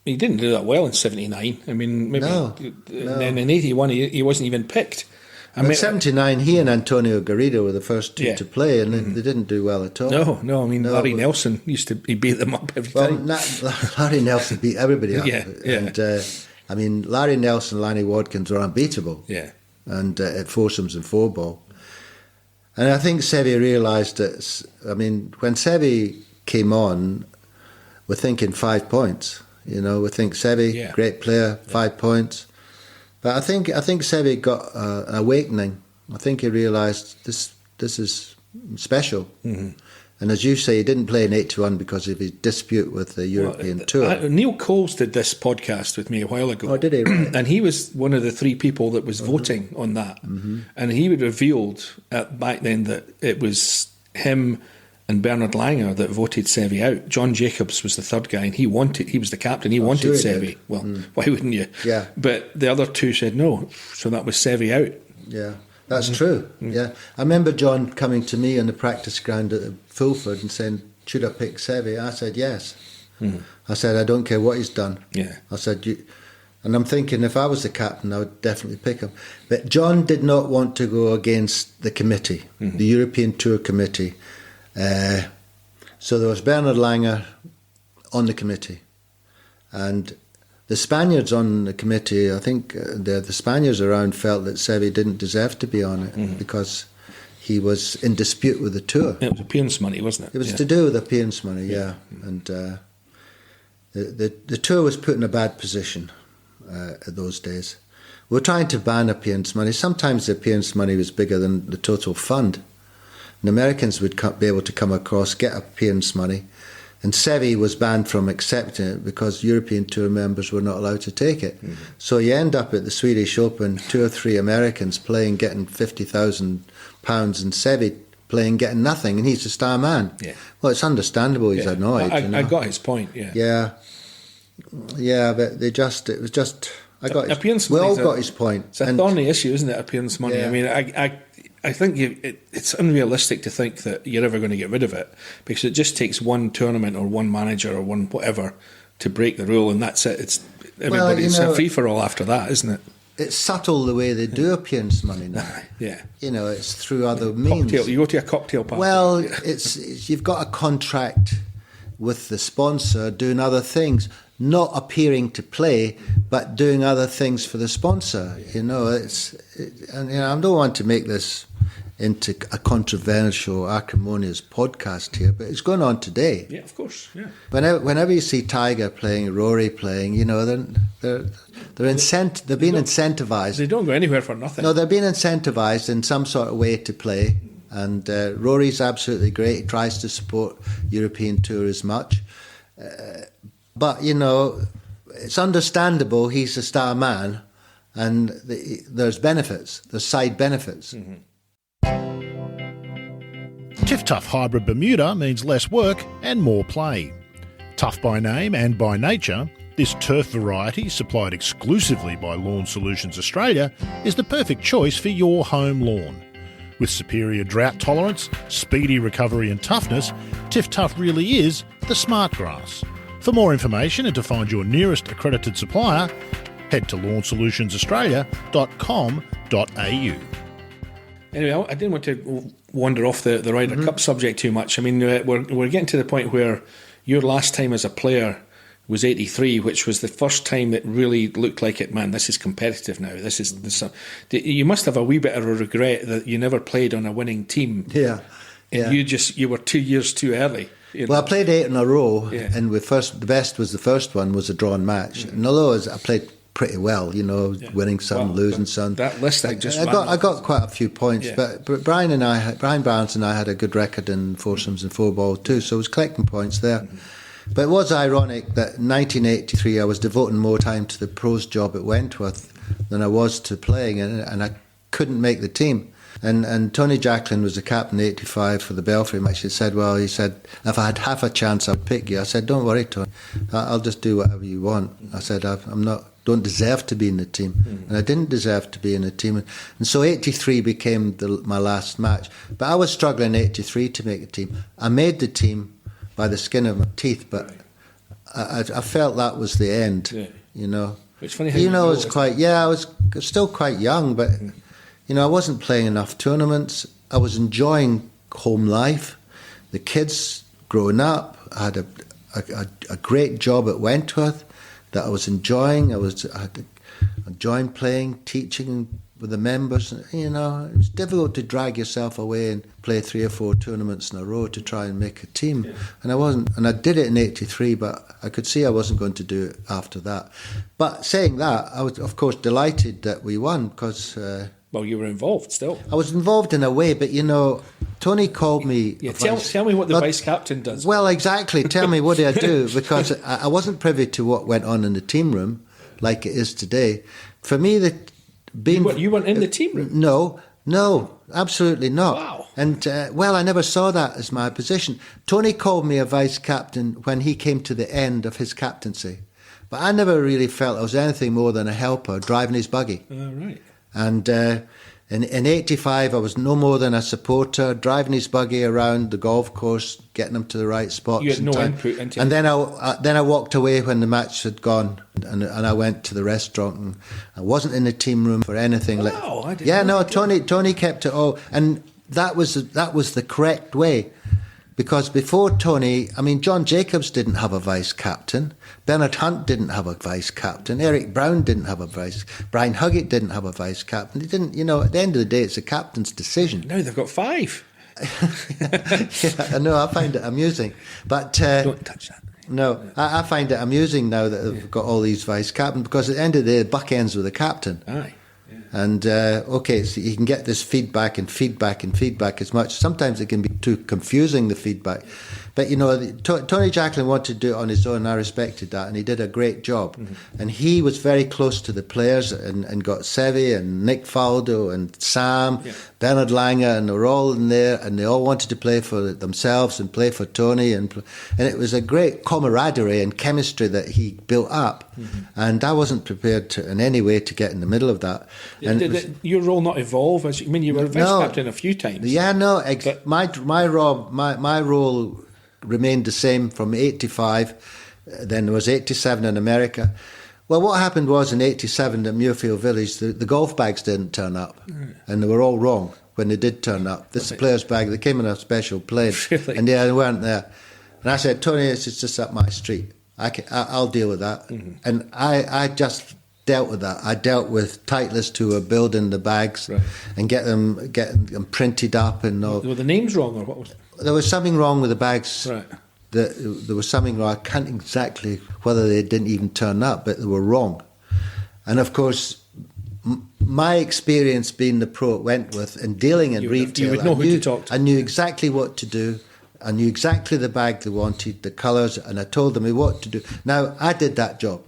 he didn't do that well in '79. I mean, maybe. No. And then in '81, he wasn't even picked. In '79, he and Antonio Garrido were the first two to play, and they didn't do well at all. No. I mean, Larry Nelson he beat them up every time. Larry Nelson beat everybody up. Yeah. And I mean, Larry Nelson, Lanny Wadkins were unbeatable. Yeah. And at foursomes and four ball. And I think Seve realised that. I mean, when Seve came on, we're thinking 5 points. You know, we think Seve, great player, 5 points. But I think Seve got an awakening. I think he realised this is special. Mm-hmm. And as you say, he didn't play in 81 because of his dispute with the European Tour. Neil Coles did this podcast with me a while ago. Oh, did he? Right. And he was one of the three people that was voting on that. Mm-hmm. And he revealed back then that it was him and Bernard Gallacher that voted Seve out. John Jacobs was the third guy, and he was the captain. He wanted Seve. Well, why wouldn't you? Yeah. But the other two said no, so that was Seve out. Yeah, that's true. Yeah, I remember John coming to me on the practice ground at Fulford and saying, "Should I pick Seve?" I said yes. I said, "I don't care what he's done." Yeah. I said, and I'm thinking if I was the captain, I would definitely pick him. But John did not want to go against the committee, the European Tour committee. So there was Bernard Gallacher on the committee, and the Spaniards on the committee, I think the Spaniards around felt that Seve didn't deserve to be on it because he was in dispute with the Tour. It was appearance money, wasn't it? It was to do with appearance money, yeah. And the Tour was put in a bad position at those days. We were trying to ban appearance money. Sometimes the appearance money was bigger than the total fund. And Americans would be able to come across, get appearance money, and Seve was banned from accepting it because European Tour members were not allowed to take it. So you end up at the Swedish Open, 2 or 3 Americans playing, getting £50,000, and Seve playing, getting nothing, and he's the star man. Yeah. Well, it's understandable he's annoyed. I got his point, yeah. Yeah, but it was just... Appearance we all money's got his point. It's a thorny issue, isn't it, appearance money? Yeah. I mean, I think it's unrealistic to think that you're ever going to get rid of it, because it just takes one tournament or one manager or one whatever to break the rule, and that's it. Everybody's a free-for-all after that, isn't it? It's subtle the way they do appearance money now. Yeah. It's through other means. You go to a cocktail party. Well, it's you've got a contract with the sponsor doing other things, not appearing to play, but doing other things for the sponsor. I don't want to make this into a controversial, acrimonious podcast here, but it's going on today. Yeah, of course. Yeah. Whenever you see Tiger playing, Rory playing, they're being incentivized. They don't go anywhere for nothing. No, they're being incentivized in some sort of way to play. And Rory's absolutely great. He tries to support European Tour as much. But, it's understandable he's a star man, and there's benefits, there's side benefits. Mm-hmm. Tiff Tough Hybrid Bermuda means less work and more play. Tough by name and by nature, this turf variety, supplied exclusively by Lawn Solutions Australia, is the perfect choice for your home lawn. With superior drought tolerance, speedy recovery and toughness, Tiff Tough really is the smart grass. For more information and to find your nearest accredited supplier, head to lawnsolutionsaustralia.com.au. Anyway, I didn't want to wander off the Ryder Cup subject too much. I mean, we're getting to the point where your last time as a player was 83, which was the first time that really looked like it. Man, this is competitive now. You must have a wee bit of a regret that you never played on a winning team. Yeah. You were 2 years too early. Well, I played 8 in a row, and the best was the first one was a drawn match. And although I played pretty well, winning some, losing some. That list I got quite a few points, but Brian Barnes and I had a good record in foursomes and four ball too, so I was collecting points there. Mm-hmm. But it was ironic that in 1983 I was devoting more time to the pros job at Wentworth than I was to playing, and I couldn't make the team. And Tony Jacklin was the captain 85 for the Belfry match. He said, if I had half a chance, I'd pick you. I said, don't worry, Tony. I'll just do whatever you want. I said, don't deserve to be in the team. Mm-hmm. And I didn't deserve to be in the team. And so 83 became my last match. But I was struggling in 83 to make the team. I made the team by the skin of my teeth, but I felt that was the end, It's funny how I was I was still quite young, but... Mm-hmm. I wasn't playing enough tournaments. I was enjoying home life. The kids growing up. I had a great job at Wentworth that I was enjoying. I had enjoying playing, teaching with the members. It was difficult to drag yourself away and play 3 or 4 tournaments in a row to try and make a team. Yeah. And I wasn't. And I did it in 83, but I could see I wasn't going to do it after that. But saying that, I was, of course, delighted that we won because... well, you were involved still. I was involved in a way, but Tony called me. Yeah, tell me what the vice captain does. Well, exactly. Tell me what I do, because I wasn't privy to what went on in the team room, like it is today. For me, you weren't in the team room. No, absolutely not. Wow. And I never saw that as my position. Tony called me a vice captain when he came to the end of his captaincy, but I never really felt I was anything more than a helper driving his buggy. Right. And in 85, I was no more than a supporter, driving his buggy around the golf course, getting him to the right spots. You had no input into it. And then I walked away when the match had gone, and I went to the restaurant, and I wasn't in the team room for anything. Wow, I didn't know. Tony kept it all, and that was the correct way. Because before Tony, John Jacobs didn't have a vice captain. Bernard Hunt didn't have a vice captain. Eric Brown didn't have a vice. Brian Huggett didn't have a vice captain. He didn't. At the end of the day, it's the captain's decision. Now they've got 5. I know. I find it amusing, but don't touch that. No, I find it amusing now that they've got all these vice captains, because at the end of the day, the buck ends with the captain. Aye. And so you can get this feedback as much. Sometimes it can be too confusing, the feedback. But Tony Jacklin wanted to do it on his own, and I respected that, and he did a great job. Mm-hmm. And he was very close to the players, and got Seve and Nick Faldo and Sam, Bernard Gallacher, and they were all in there, and they all wanted to play for themselves and play for Tony, and it was a great camaraderie and chemistry that he built up, and I wasn't prepared in any way to get in the middle of that. And Did your role not evolve? You were vice captain a few times. Yeah, no, my role remained the same from 85. Then there was 87 in America. Well, what happened was in 87 at Muirfield Village, the golf bags didn't turn up. And they were all wrong when they did turn up. This is the player's bag. They came in a special plane. Really? And they weren't there. And I said, Tony, this is just up my street. I'll deal with that. And I just dealt with that. I dealt with Titleist who were building the bags and getting them printed up and all. Were the names wrong, or what was it? There was something wrong with the bags. Right. There was something wrong. I can't exactly whether they didn't even turn up, but they were wrong. And of course, my experience being the pro at Wentworth and dealing in retail, you would know who to talk to. I knew exactly what to do. I knew exactly the bag they wanted, the colours, and I told them what to do. Now, I did that job.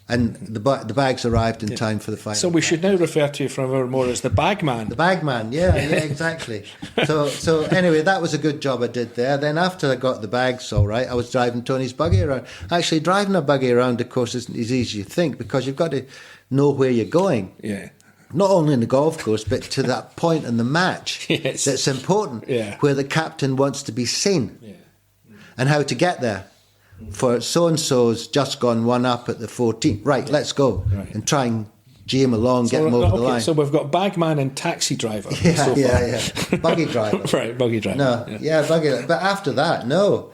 And the bags arrived in time for the final. So we should now refer to you from our more as the bagman. The bagman, yeah, exactly. So anyway, that was a good job I did there. Then after I got the bags all right, I was driving Tony's buggy around. Actually, driving a buggy around, of course, isn't as easy as you think, because you've got to know where you're going. Yeah. Not only in the golf course, but to that point in the match Yes. that's important, where the captain wants to be seen, and how to get there. For so-and-so's just gone one up at the 14th. Right, let's go. Right. And try and G him along, get him over the line. So we've got bagman and taxi driver. Yeah. Buggy driver. Right, buggy driver. No, buggy. But after that, no.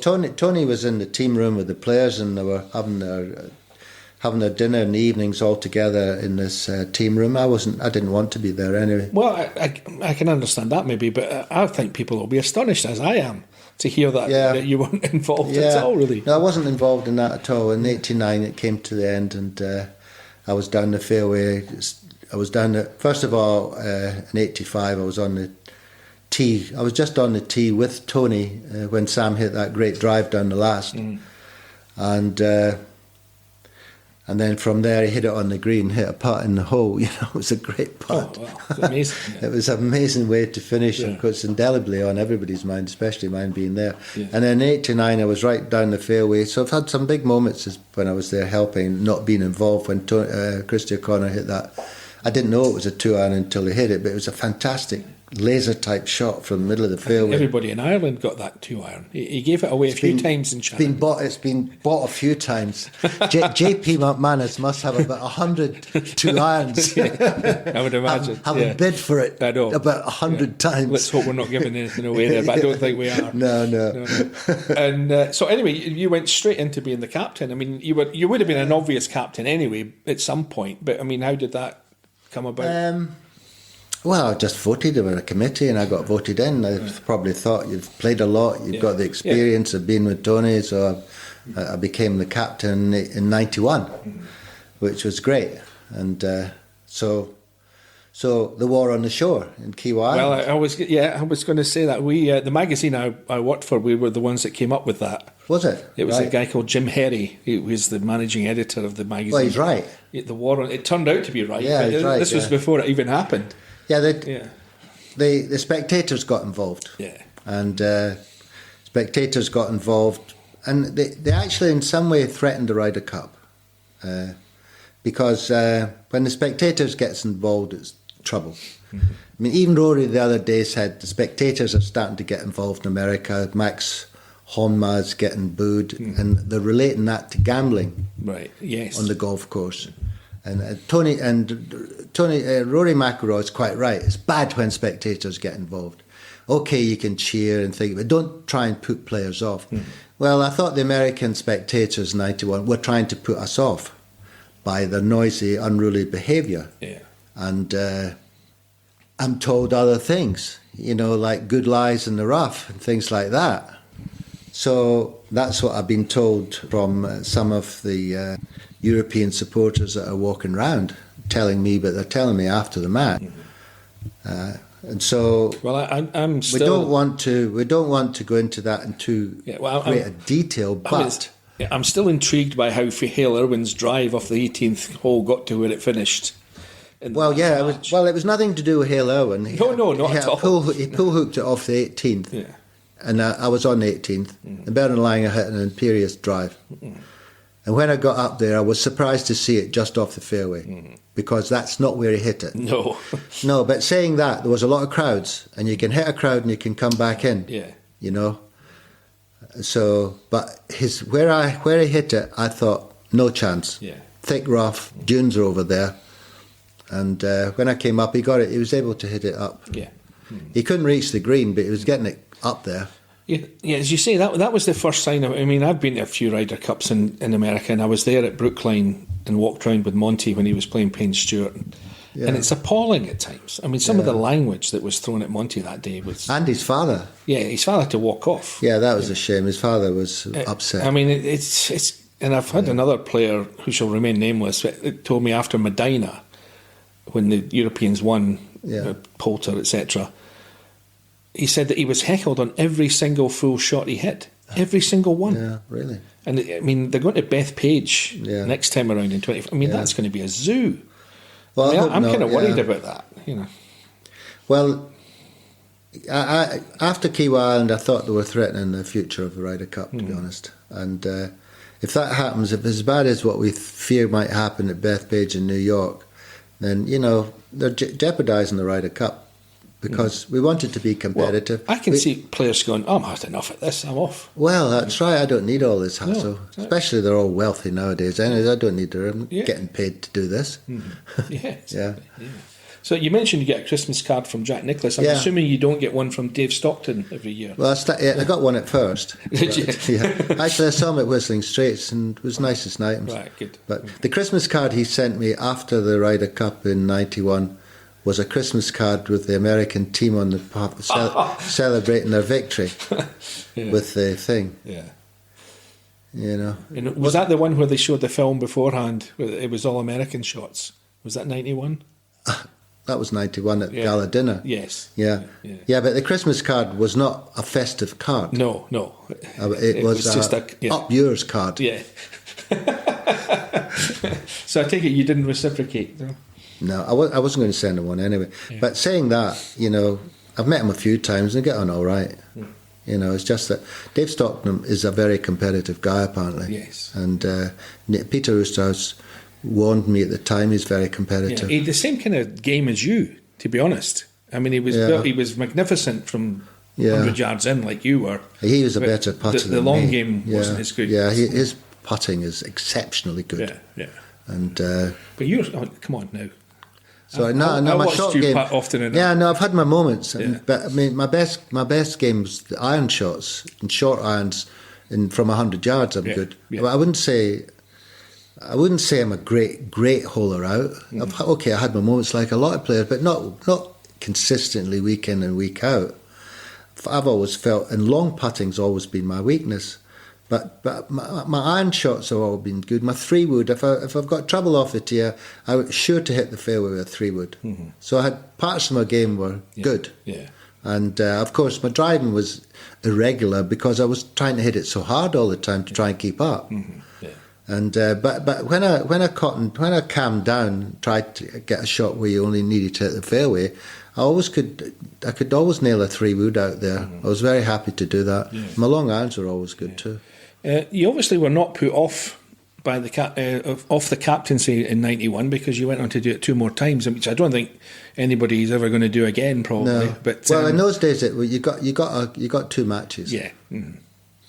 Tony was in the team room with the players, and they were having their dinner in the evenings all together in this team room. I didn't want to be there anyway. Well, I can understand that maybe, but I think people will be astonished, as I am, to hear that you weren't involved at all, really. No, I wasn't involved in that at all. In '89, it came to the end, and I was down the fairway. I was down first of all, in '85, I was on the tee. I was just on the tee with Tony when Sam hit that great drive down the last. And then from there, he hit it on the green, hit a putt in the hole. It was a great putt. Oh, wow. It's amazing. It was an amazing way to finish, and it's indelibly on everybody's mind, especially mine being there. Yeah. And then in '89, I was right down the fairway. So I've had some big moments when I was there helping, not being involved. When Christy O'Connor hit that, I didn't know it was a 2-iron until he hit it, but it was a fantastic laser-type shot from the middle of the fairway. Everybody in Ireland got that 2-iron. He gave it away a few times in China. It's been bought a few times. JP McManus must have about 100 2-irons. I would imagine. Have bid for it about 100 times. Let's hope we're not giving anything away there, but I don't think we are. No. And so anyway, you went straight into being the captain. I mean, you would have been an obvious captain anyway at some point, but I mean, how did that come about? Well, I just voted. There was a committee, and I got voted in. I probably thought you've played a lot, you've got the experience of being with Tony, so I became the captain in '91, which was great. And so the War on the Shore in Kiawah Island. Well, I was going to say that we the magazine I worked for, we were the ones that came up with that. Was it? It was a guy called Jim Herry. He was the managing editor of the magazine. Well, he's right. The War on it turned out to be right. Yeah, he's right. This was before it even happened. Yeah, the spectators got involved. Yeah. And spectators got involved, and they actually in some way threatened the Ryder Cup, because when the spectators gets involved, it's trouble. Mm-hmm. I mean, even Rory the other day said the spectators are starting to get involved in America. Max Honma's getting booed, and they're relating that to gambling. Right. Yes. On the golf course. And Rory McIlroy is quite right. It's bad when spectators get involved. Okay, you can cheer and think, but don't try and put players off. Well, I thought the American spectators in '91 were trying to put us off by their noisy, unruly behaviour. Yeah. And I'm told other things, like good lies in the rough and things like that. So that's what I've been told from some of the European supporters that are walking around telling me, but they're telling me after the match. And so, well, I'm still. We don't want to go into that in too great detail. But I'm still intrigued by how Hale Irwin's drive off the 18th hole got to where it finished, Well, yeah, it was nothing to do with Hale Irwin. No, not at all. He pull hooked it off the 18th, Yeah. and I was on the 18th, and Bernard Langer hit an imperious drive. And when I got up there, I was surprised to see it just off the fairway, because that's not where he hit it. No. No, but saying that, there was a lot of crowds, and you can hit a crowd and you can come back in. Yeah. You know. So, but where he hit it, I thought no chance. Yeah. Thick rough, dunes are over there, and when I came up, he got it. He was able to hit it up. Yeah. He couldn't reach the green, but he was getting it up there. Yeah, as you say, that was the first sign of. I mean, I've been to a few Ryder Cups in America, and I was there at Brookline and walked around with Monty when he was playing Payne Stewart, and it's appalling at times. I mean, some of the language that was thrown at Monty that day was. And his father. Yeah, his father had to walk off. Yeah, that was a shame. His father was upset. I mean, it's. And I've had another player who shall remain nameless. It told me after Medina, when the Europeans won, Poulter, etc. He said that he was heckled on every single full shot he hit. Every single one. Yeah, really. And I mean, they're going to Bethpage next time around in 20. I mean, that's going to be a zoo. Well, I mean, I'm kind of worried about that, you know. Well, I after Kiawah Island, I thought they were threatening the future of the Ryder Cup, to be honest. And if that happens, if it's as bad as what we fear might happen at Bethpage in New York, then, you know, they're jeopardising the Ryder Cup. Because we wanted to be competitive. Well, I can see players going, I'm had enough of this, I'm off. Well, that's right, I don't need all this hassle. No, exactly. Especially they're all wealthy nowadays. Anyways, I don't need them getting paid to do this. Yes. Yeah. So you mentioned you get a Christmas card from Jack Nicklaus. I'm assuming you don't get one from Dave Stockton every year. Well, I got one at first. Did you? Yeah. Actually, I saw him at Whistling Straits and it was nice as night. Right, good. But the Christmas card he sent me after the Ryder Cup in '91 was a Christmas card with the American team on the celebrating their victory with the thing. Yeah. You know. And was that the one where they showed the film beforehand? Where it was all American shots. Was that 91? That was 91 at Gala Dinner. Yes. Yeah, but the Christmas card was not a festive card. No. It was just a up yours card. Yeah. So I take it you didn't reciprocate, no? No, I wasn't going to send him one anyway. Yeah. But saying that, you know, I've met him a few times and get on all right. You know, it's just that Dave Stockton is a very competitive guy, apparently. Yes. And Peter Oosterhuis warned me at the time he's very competitive. He had the same kind of game as you, to be honest. I mean, he was magnificent from 100 yards in, like you were. He was a better putter than me. The long game wasn't as good. Yeah, his putting is exceptionally good. Yeah. And but you're come on now. So my short game. Putt often enough. Yeah, no, I've had my moments, but I mean, my best games, the iron shots and short irons, from 100 yards. I'm good. Yeah. But I wouldn't say I'm a great holer out. I had my moments like a lot of players, but not consistently week in and week out. I've always felt, and long putting's always been my weakness. But my iron shots have all been good. My 3-wood, if I've got trouble off the tee, I was sure to hit the fairway with a 3-wood. So I had parts of my game were good. Yeah. And of course, my driving was irregular because I was trying to hit it so hard all the time to try and keep up. Yeah. And but when I calmed down, tried to get a shot where you only needed to hit the fairway, I could always nail a 3-wood out there. I was very happy to do that. Yeah. My long irons were always good too. You obviously were not put off by off the captaincy in '91 because you went on to do it 2 more times, which I don't think anybody's ever going to do again, probably. No. But in those days, you got 2 matches. Yeah.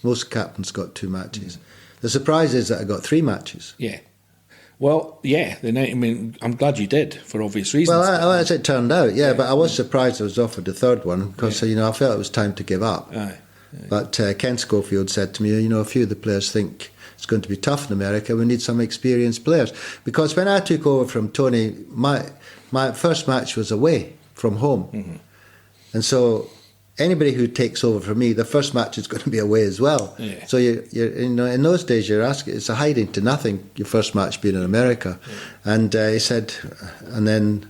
Most captains got 2 matches. The surprise is that I got 3 matches. Yeah. Well, yeah. I'm glad you did for obvious reasons. Well, as it turned out, but I was surprised I was offered the 3rd one because I felt it was time to give up. Aye. But Ken Schofield said to me, a few of the players think it's going to be tough in America. We need some experienced players. Because when I took over from Tony, my first match was away from home. And so anybody who takes over from me, the first match is going to be away as well. Yeah. So you're in those days, you're asking, it's a hiding to nothing, your first match being in America. Yeah. And he said, and then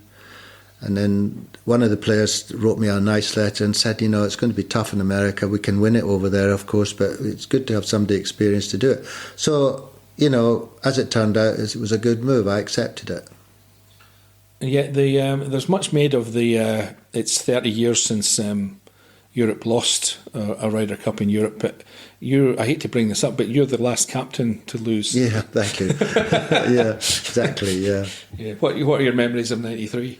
one of the players wrote me a nice letter and said, it's going to be tough in America. We can win it over there, of course, but it's good to have somebody experienced to do it. So, as it turned out, it was a good move. I accepted it. And yet there's much made of it's 30 years since Europe lost a Ryder Cup in Europe, but I hate to bring this up, but you're the last captain to lose. Yeah, thank you. Yeah, exactly, yeah. What are your memories of 93?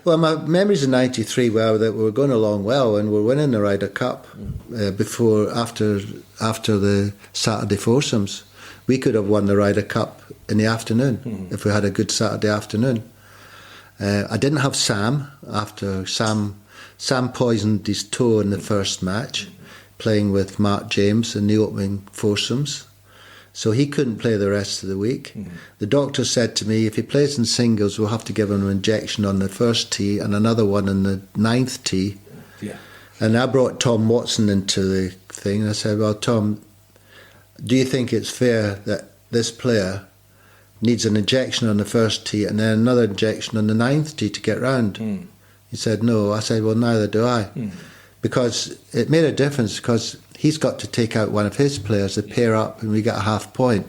Well, my memories of 93 were that we were going along well and we're winning the Ryder Cup after the Saturday foursomes. We could have won the Ryder Cup in the afternoon if we had a good Saturday afternoon. I didn't have Sam after Sam poisoned his toe in the first match, playing with Mark James in the opening foursomes. So he couldn't play the rest of the week. The doctor said to me, if he plays in singles, we'll have to give him an injection on the first tee and another one on the 9th tee. Yeah. And I brought Tom Watson into the thing. And I said, well, Tom, do you think it's fair that this player needs an injection on the first tee and then another injection on the 9th tee to get round? He said, no. I said, well, neither do I. Because it made a difference because he's got to take out one of his players, they pair up and we get a half point.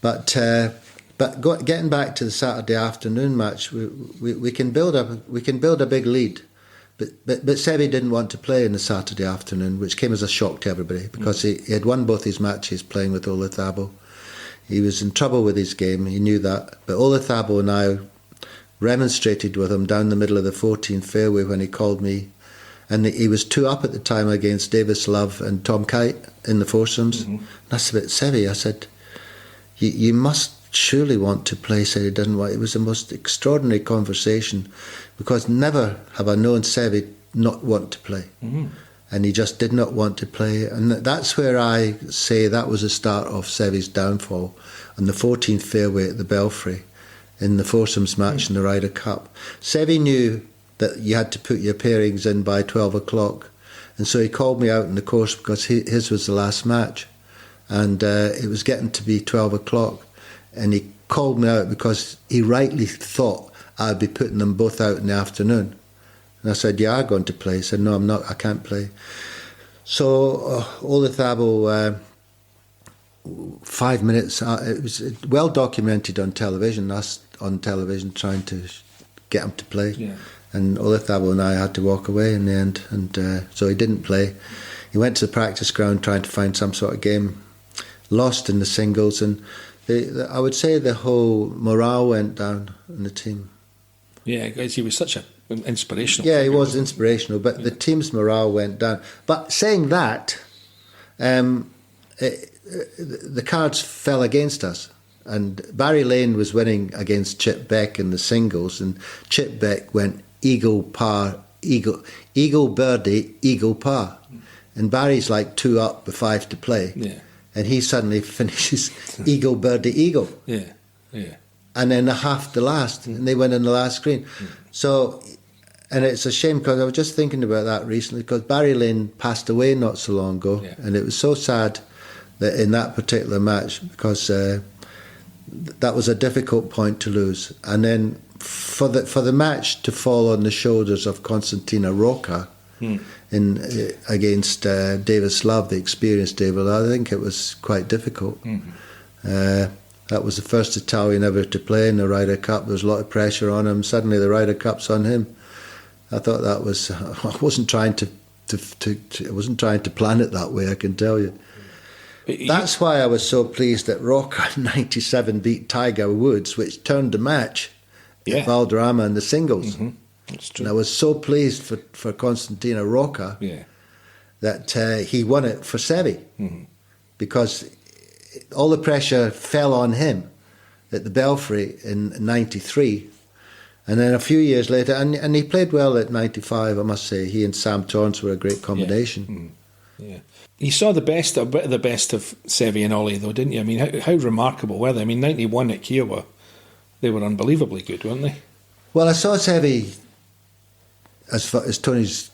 But getting back to the Saturday afternoon match, we can build a big lead. But Seve didn't want to play in the Saturday afternoon, which came as a shock to everybody because he had won both his matches playing with Ola Thabo. He was in trouble with his game, he knew that. But Ola Thabo and I remonstrated with him down the middle of the 14th fairway when he called me. And he was 2 up at the time against Davis Love and Tom Kite in the foursomes. And I said, Seve, I said, you must surely want to play. He said he didn't want. It was the most extraordinary conversation because never have I known Seve not want to play. And he just did not want to play. And that's where I say that was the start of Seve's downfall on the 14th fairway at the Belfry in the foursomes match in the Ryder Cup. Seve knew that you had to put your pairings in by 12 o'clock. And so he called me out in the course because his was the last match. And it was getting to be 12 o'clock. And he called me out because he rightly thought I'd be putting them both out in the afternoon. And I said, you are going to play? He said, no, I'm not, I can't play. So Ola Thabo, 5 minutes, it was well documented on television, us on television trying to get him to play. Yeah. And Ola Thabo and I had to walk away in the end, and so he didn't play. He went to the practice ground trying to find some sort of game, lost in the singles, and I would say the whole morale went down in the team. Yeah, because he was such an inspirational. Yeah, he was inspirational, but the team's morale went down. But saying that, the cards fell against us. And Barry Lane was winning against Chip Beck in the singles, and Chip Beck went eagle par, eagle birdie, eagle par. And Barry's like 2 up with 5 to play. Yeah. And he suddenly finishes eagle birdie, eagle. Yeah, yeah. And then a half the last, and they win in the last green. So, and it's a shame because I was just thinking about that recently because Barry Lane passed away not so long ago, and it was so sad that in that particular match because that was a difficult point to lose. And then for the match to fall on the shoulders of Constantina Rocca against Davis Love, the experienced David, I think it was quite difficult. That was the first Italian ever to play in the Ryder Cup. There was a lot of pressure on him. Suddenly the Ryder Cup's on him. I thought that was. I wasn't trying to plan it that way, I can tell you. That's why I was so pleased that Rocca in '97 beat Tiger Woods, which turned the match at Valderrama in the singles. That's true. And I was so pleased for Constantina Rocca that he won it for Seve because all the pressure fell on him at the Belfry in '93. And then a few years later, and he played well at '95, I must say. He and Sam Torrance were a great combination. Yeah. You saw a bit of the best of Seve and Ollie, though, didn't you? I mean, how remarkable were they? I mean, '91 at Kiawah, they were unbelievably good, weren't they? Well, I saw Seve as Tony's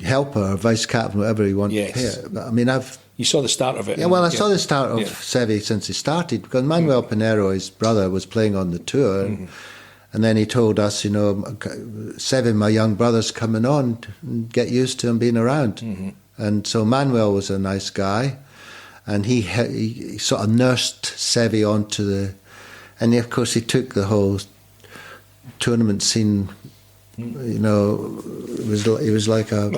helper or vice captain, whatever he wanted to hear. But I mean, you saw the start of it. Yeah, well, I saw the start of Seve since he started because Manuel Pinheiro, his brother, was playing on the tour. And then he told us, you know, Seve, my young brother's coming on, and get used to him being around. And so Manuel was a nice guy, and he sort of nursed Seve onto the, and of course he took the whole tournament scene. You know, it was like a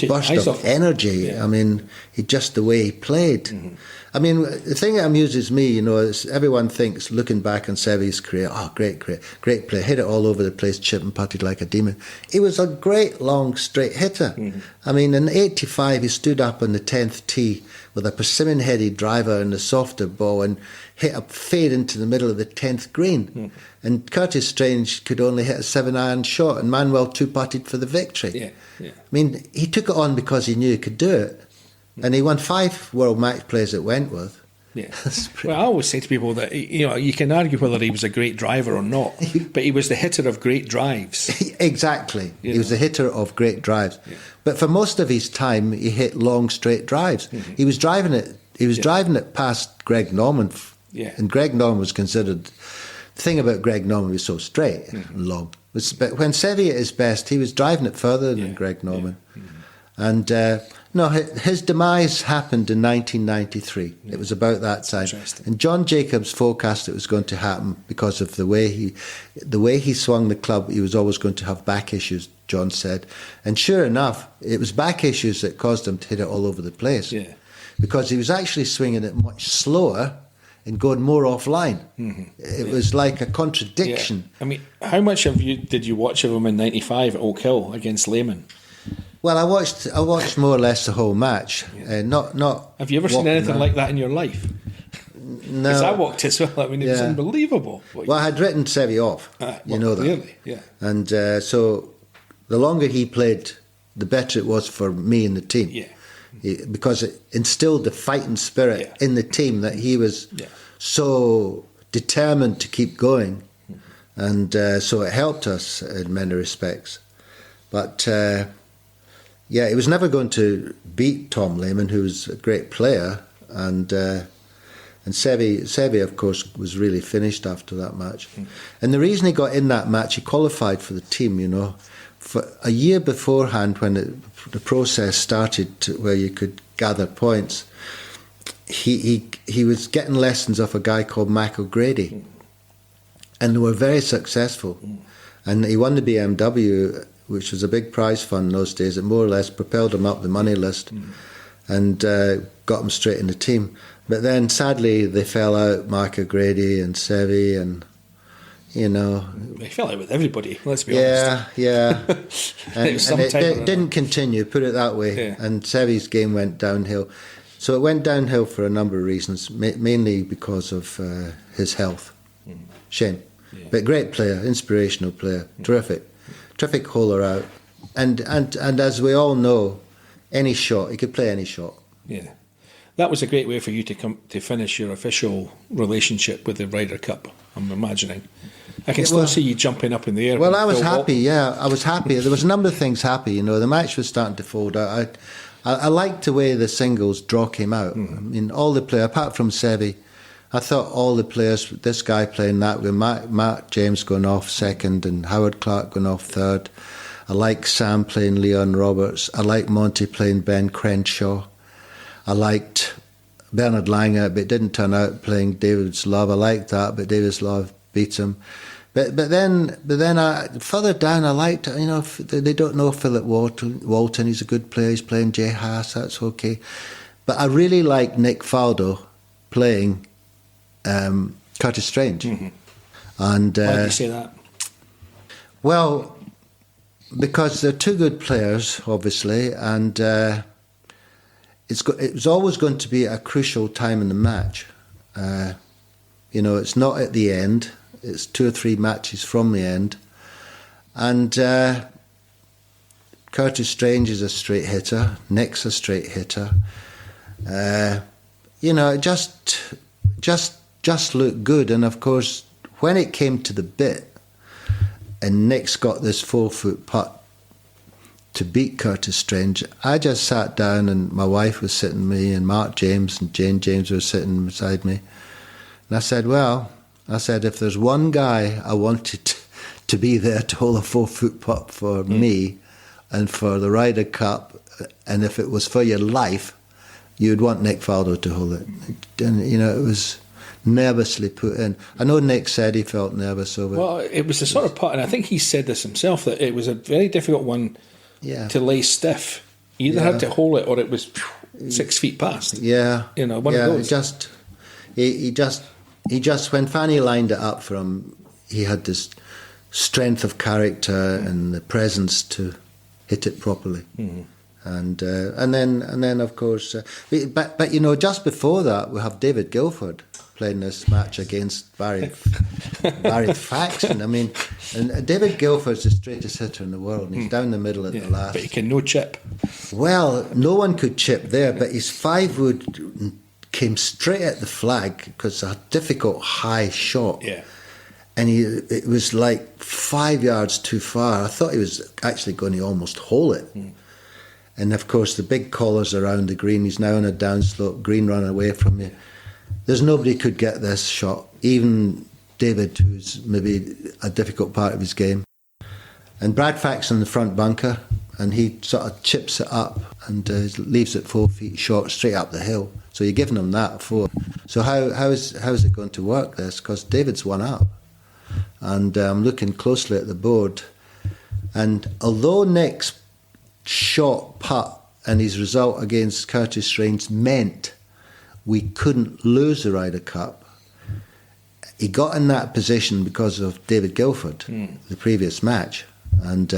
burst of energy. Yeah. I mean, just the way he played. Mm-hmm. I mean, the thing that amuses me, you know, is everyone thinks, looking back on Seve's career, great player, hit it all over the place, chip and putted like a demon. He was a great long straight hitter. Mm-hmm. I mean, in '85, he stood up on the 10th tee with a persimmon-headed driver and a softer ball and hit a fade into the middle of the 10th green. Mm-hmm. And Curtis Strange could only hit a 7-iron shot, and Manuel two-putted for the victory. Yeah, yeah. I mean, he took it on because he knew he could do it. And he won 5 World Match Plays at Wentworth. Yeah. Well, I always say to people that, you know, you can argue whether he was a great driver or not, but he was the hitter of great drives. Exactly. He was the hitter of great drives. Yeah. But for most of his time, he hit long, straight drives. Mm-hmm. He was driving it. He was driving it past Greg Norman. Yeah. And Greg Norman was considered. The thing about Greg Norman was so straight and long. But when Seve at his best, he was driving it further than Greg Norman. Yeah. Mm-hmm. And no, his demise happened in 1993. Yeah. It was about that time. And John Jacobs forecast it was going to happen because of the way he swung the club. He was always going to have back issues, John said. And sure enough, it was back issues that caused him to hit it all over the place. Yeah. Because he was actually swinging it much slower and going more offline. Mm-hmm. It was like a contradiction. Yeah. I mean, how much did you watch of him in '95 at Oak Hill against Lehman? Well, I watched more or less the whole match. Yeah. Not. Have you ever seen anything like that in your life? No. Because I walked as well. I mean, it was unbelievable. Well, I had written Seve off. You know that. Really? Yeah. And so the longer he played, the better it was for me and the team. Yeah. Because it instilled the fighting spirit in the team that he was so determined to keep going. And so it helped us in many respects. But, he was never going to beat Tom Lehman, who was a great player. And Seve, of course, was really finished after that match. And the reason he got in that match, he qualified for the team, you know. For a year beforehand, when the process started where you could gather points, he was getting lessons off a guy called Mac O'Grady. And they were very successful. And he won the BMW, which was a big prize fund in those days. It more or less propelled him up the money list and got him straight in the team. But then, sadly, they fell out, Mark O'Grady and Seve, and, you know... They fell out with everybody, let's be honest. Yeah. And it didn't continue, put it that way. Yeah. And Seve's game went downhill. So it went downhill for a number of reasons, mainly because of his health. Shame. Yeah. But great player, inspirational player, terrific holer out. And as we all know, any shot, he could play any shot. Yeah. That was a great way for you to finish your official relationship with the Ryder Cup, I'm imagining. I can still see you jumping up in the air. Well, I was happy, I was happy. There was a number of things happy, you know. The match was starting to fold out. I liked the way the singles draw came out. I mean, all the players, apart from Seve, I thought all the players, this guy playing that way, Mark James going off second and Howard Clark going off third. I like Sam playing Leon Roberts. I like Monty playing Ben Crenshaw. I liked Bernard Gallacher, but it didn't turn out playing David's Love. I liked that, but David's Love beat him. But then further down, I liked, you know, they don't know Philip Walton. He's a good player. He's playing Jay Haas. That's okay. But I really like Nick Faldo playing Curtis Strange. And why do you say that? Well, because they're two good players, obviously, and it was always going to be a crucial time in the match. You know, it's not at the end. It's 2 or 3 matches from the end. And Curtis Strange is a straight hitter. Nick's a straight hitter. You know, it just looked good. And, of course, when it came to the bit and Nick's got this 4-foot putt to beat Curtis Strange, I just sat down and my wife was sitting with me and Mark James and Jane James were sitting beside me. And I said, if there's one guy I wanted to be there to hold a 4-foot putt for me and for the Ryder Cup, and if it was for your life, you'd want Nick Faldo to hold it. And, you know, it was nervously put in. I know Nick said he felt nervous over it. Well, it was the sort of putt, and I think he said this himself, that it was a very difficult one to lay stiff. You either had to hold it or it was 6 feet past. Yeah. One of those. He just, when Fanny lined it up for him, he had this strength of character and the presence to hit it properly. Mm-hmm. And then of course, but just before that, we have David Guilford playing this match against Barry Faxon. I mean, and David Guilford's the straightest hitter in the world, and he's down the middle at the last. But he can no chip. Well, no one could chip there, but his 5-wood came straight at the flag because a difficult high shot. Yeah. And it was like 5 yards too far. I thought he was actually going to almost hole it. Mm. And of course, the big collars around the green. He's now on a downslope, green run away from you. There's nobody could get this shot, even David, who's maybe a difficult part of his game. And Brad Faxon in the front bunker, and he sort of chips it up and leaves it 4 feet short, straight up the hill. So you're giving him that 4. So how is it going to work, this? Because David's one up. And I'm looking closely at the board. And although Nick's shot putt and his result against Curtis Raines meant we couldn't lose the Ryder Cup, he got in that position because of David Guilford, the previous match. And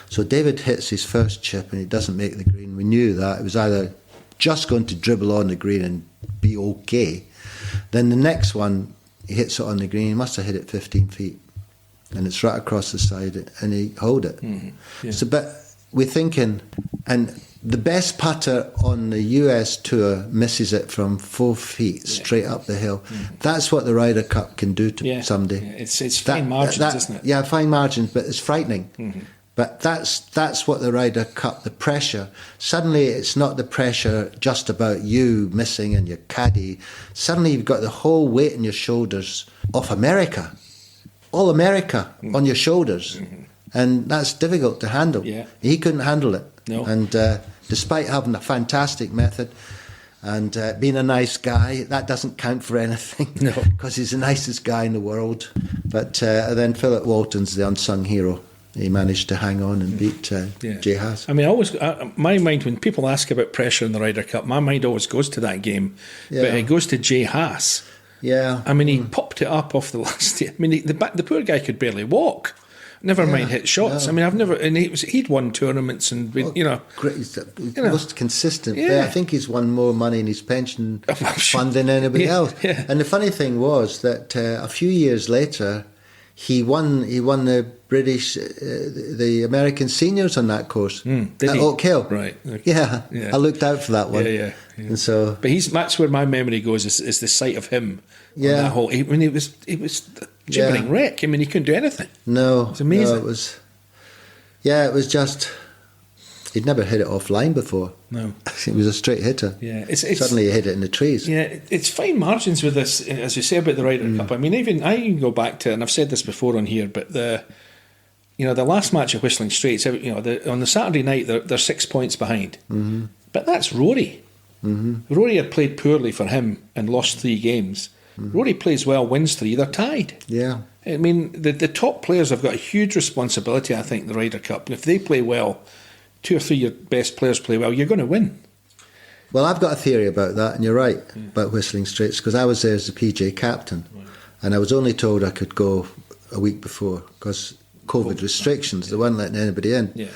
so David hits his first chip and he doesn't make the green. We knew that. It was either just going to dribble on the green and be okay. Then the next one, he hits it on the green. He must have hit it 15 feet. And it's right across the side and he hold it. Mm-hmm. Yeah. So, but we're thinking, and the best putter on the US tour misses it from 4 feet straight up the hill. Mm-hmm. That's what the Ryder Cup can do to somebody. Yeah. It's fine margins, isn't it? Yeah, fine margins, but it's frightening. Mm-hmm. But that's what the Ryder Cup, the pressure. Suddenly it's not the pressure just about you missing and your caddy. Suddenly you've got the whole weight on your shoulders of America. All America on your shoulders. Mm-hmm. And that's difficult to handle. Yeah. He couldn't handle it. No. And despite having a fantastic method and being a nice guy, that doesn't count for anything. No. Because he's the nicest guy in the world. But then Philip Walton's the unsung hero. He managed to hang on and beat Jay Haas. I mean, my mind, when people ask about pressure in the Ryder Cup, my mind always goes to that game. Yeah. But it goes to Jay Haas. Yeah. I mean, he popped it up off the last. I mean, the poor guy could barely walk. Never mind hit shots. No. I mean, I've never. And he'd won tournaments and been, great. He's the most consistent player. I think he's won more money in his pension fund than anybody else. Yeah. And the funny thing was that a few years later, he won the British, the American seniors on that course at Oak Hill. Right. Okay. Yeah. I looked out for that one. Yeah. And so, but that's where my memory goes. Is the sight of him. Yeah. On that whole. I mean, it was a gibbering wreck. I mean, he couldn't do anything. No. It's amazing. No, it was just. He'd never hit it offline before. No. He was a straight hitter. Yeah. Suddenly he hit it in the trees. Yeah, it's fine margins with this, as you say about the Ryder Cup. I mean, even I can go back to, and I've said this before on here, but the last match at Whistling Straits, on the Saturday night, they're 6 points behind. Mm-hmm. But that's Rory. Mm-hmm. Rory had played poorly for him and lost 3 games. Mm-hmm. Rory plays well, wins 3, they're tied. Yeah. I mean, the top players have got a huge responsibility, I think, in the Ryder Cup. And if they play well, 2 or 3 of your best players play well, you're going to win. Well, I've got a theory about that, and you're right about Whistling Straits, because I was there as the PJ captain, and I was only told I could go a week before because COVID restrictions. They weren't letting anybody in. Yeah.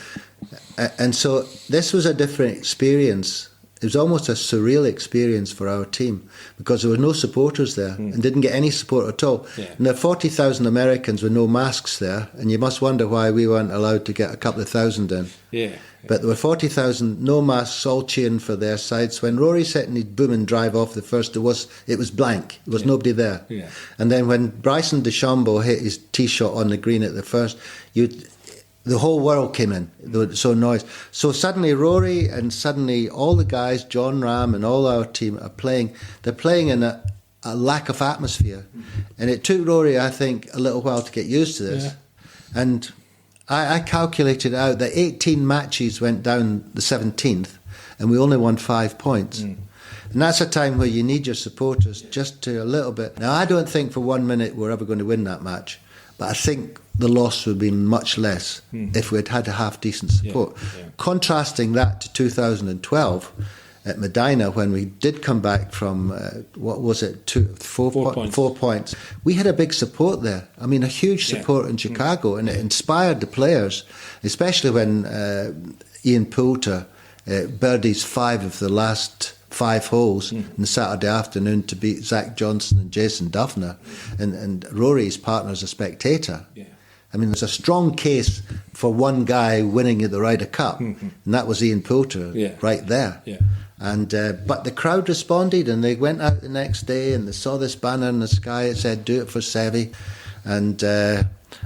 And so this was a different experience. It was almost a surreal experience for our team because there were no supporters there and didn't get any support at all. Yeah. And there are 40,000 Americans with no masks there, and you must wonder why we weren't allowed to get a couple of thousand in. Yeah. But there were 40,000, no masks, all cheering for their sides. When Rory set in his booming drive off the first, it was blank. There was nobody there. Yeah. And then when Bryson DeChambeau hit his tee shot on the green at the first, the whole world came in. There was so noise. So suddenly Rory and suddenly all the guys, John Ram and all our team are playing. They're playing in a lack of atmosphere. And it took Rory, I think, a little while to get used to this. Yeah. And I calculated out that 18 matches went down the 17th and we only won 5 points. And that's a time where you need your supporters just to a little bit. Now, I don't think for 1 minute we're ever going to win that match, but I think the loss would have been much less if we'd had a half-decent support. Yeah. Contrasting that to 2012 at Medina, when we did come back from, 4 points, we had a big support there. I mean, a huge support in Chicago, and it inspired the players, especially when Ian Poulter birdies 5 of the last 5 holes on the Saturday afternoon to beat Zach Johnson and Jason Duffner, and Rory's partner's a spectator. Yeah. I mean, there's a strong case for one guy winning at the Ryder Cup, and that was Ian Poulter right there. Yeah. And but the crowd responded, and they went out the next day and they saw this banner in the sky. It said, "Do it for Seve," and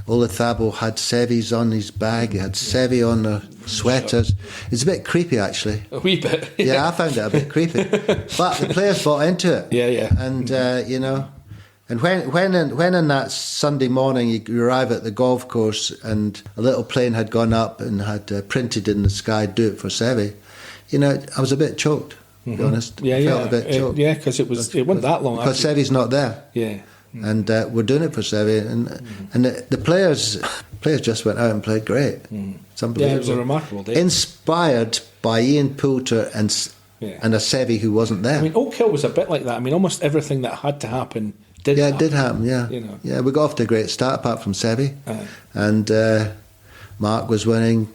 Olazabal had Seve's on his bag. He had Seve on the sweaters. It's a bit creepy, actually. A wee bit. Yeah, I found it a bit creepy. But the players bought into it. Yeah. And, and when on that Sunday morning you arrive at the golf course and a little plane had gone up and had printed in the sky, "Do it for Seve," I was a bit choked, to be honest. Yeah, I felt a bit choked. because it wasn't that long. Because Seve's not there. Yeah. And we're doing it for Seve, and the players just went out and played great. It's unbelievable. Yeah, it was a remarkable day. Inspired by Ian Poulter and a Seve who wasn't there. I mean, Oak Hill was a bit like that. I mean, almost everything that had to happen did happen. It did happen. Yeah, Yeah, we got off to a great start apart from Seve, and Mark was winning,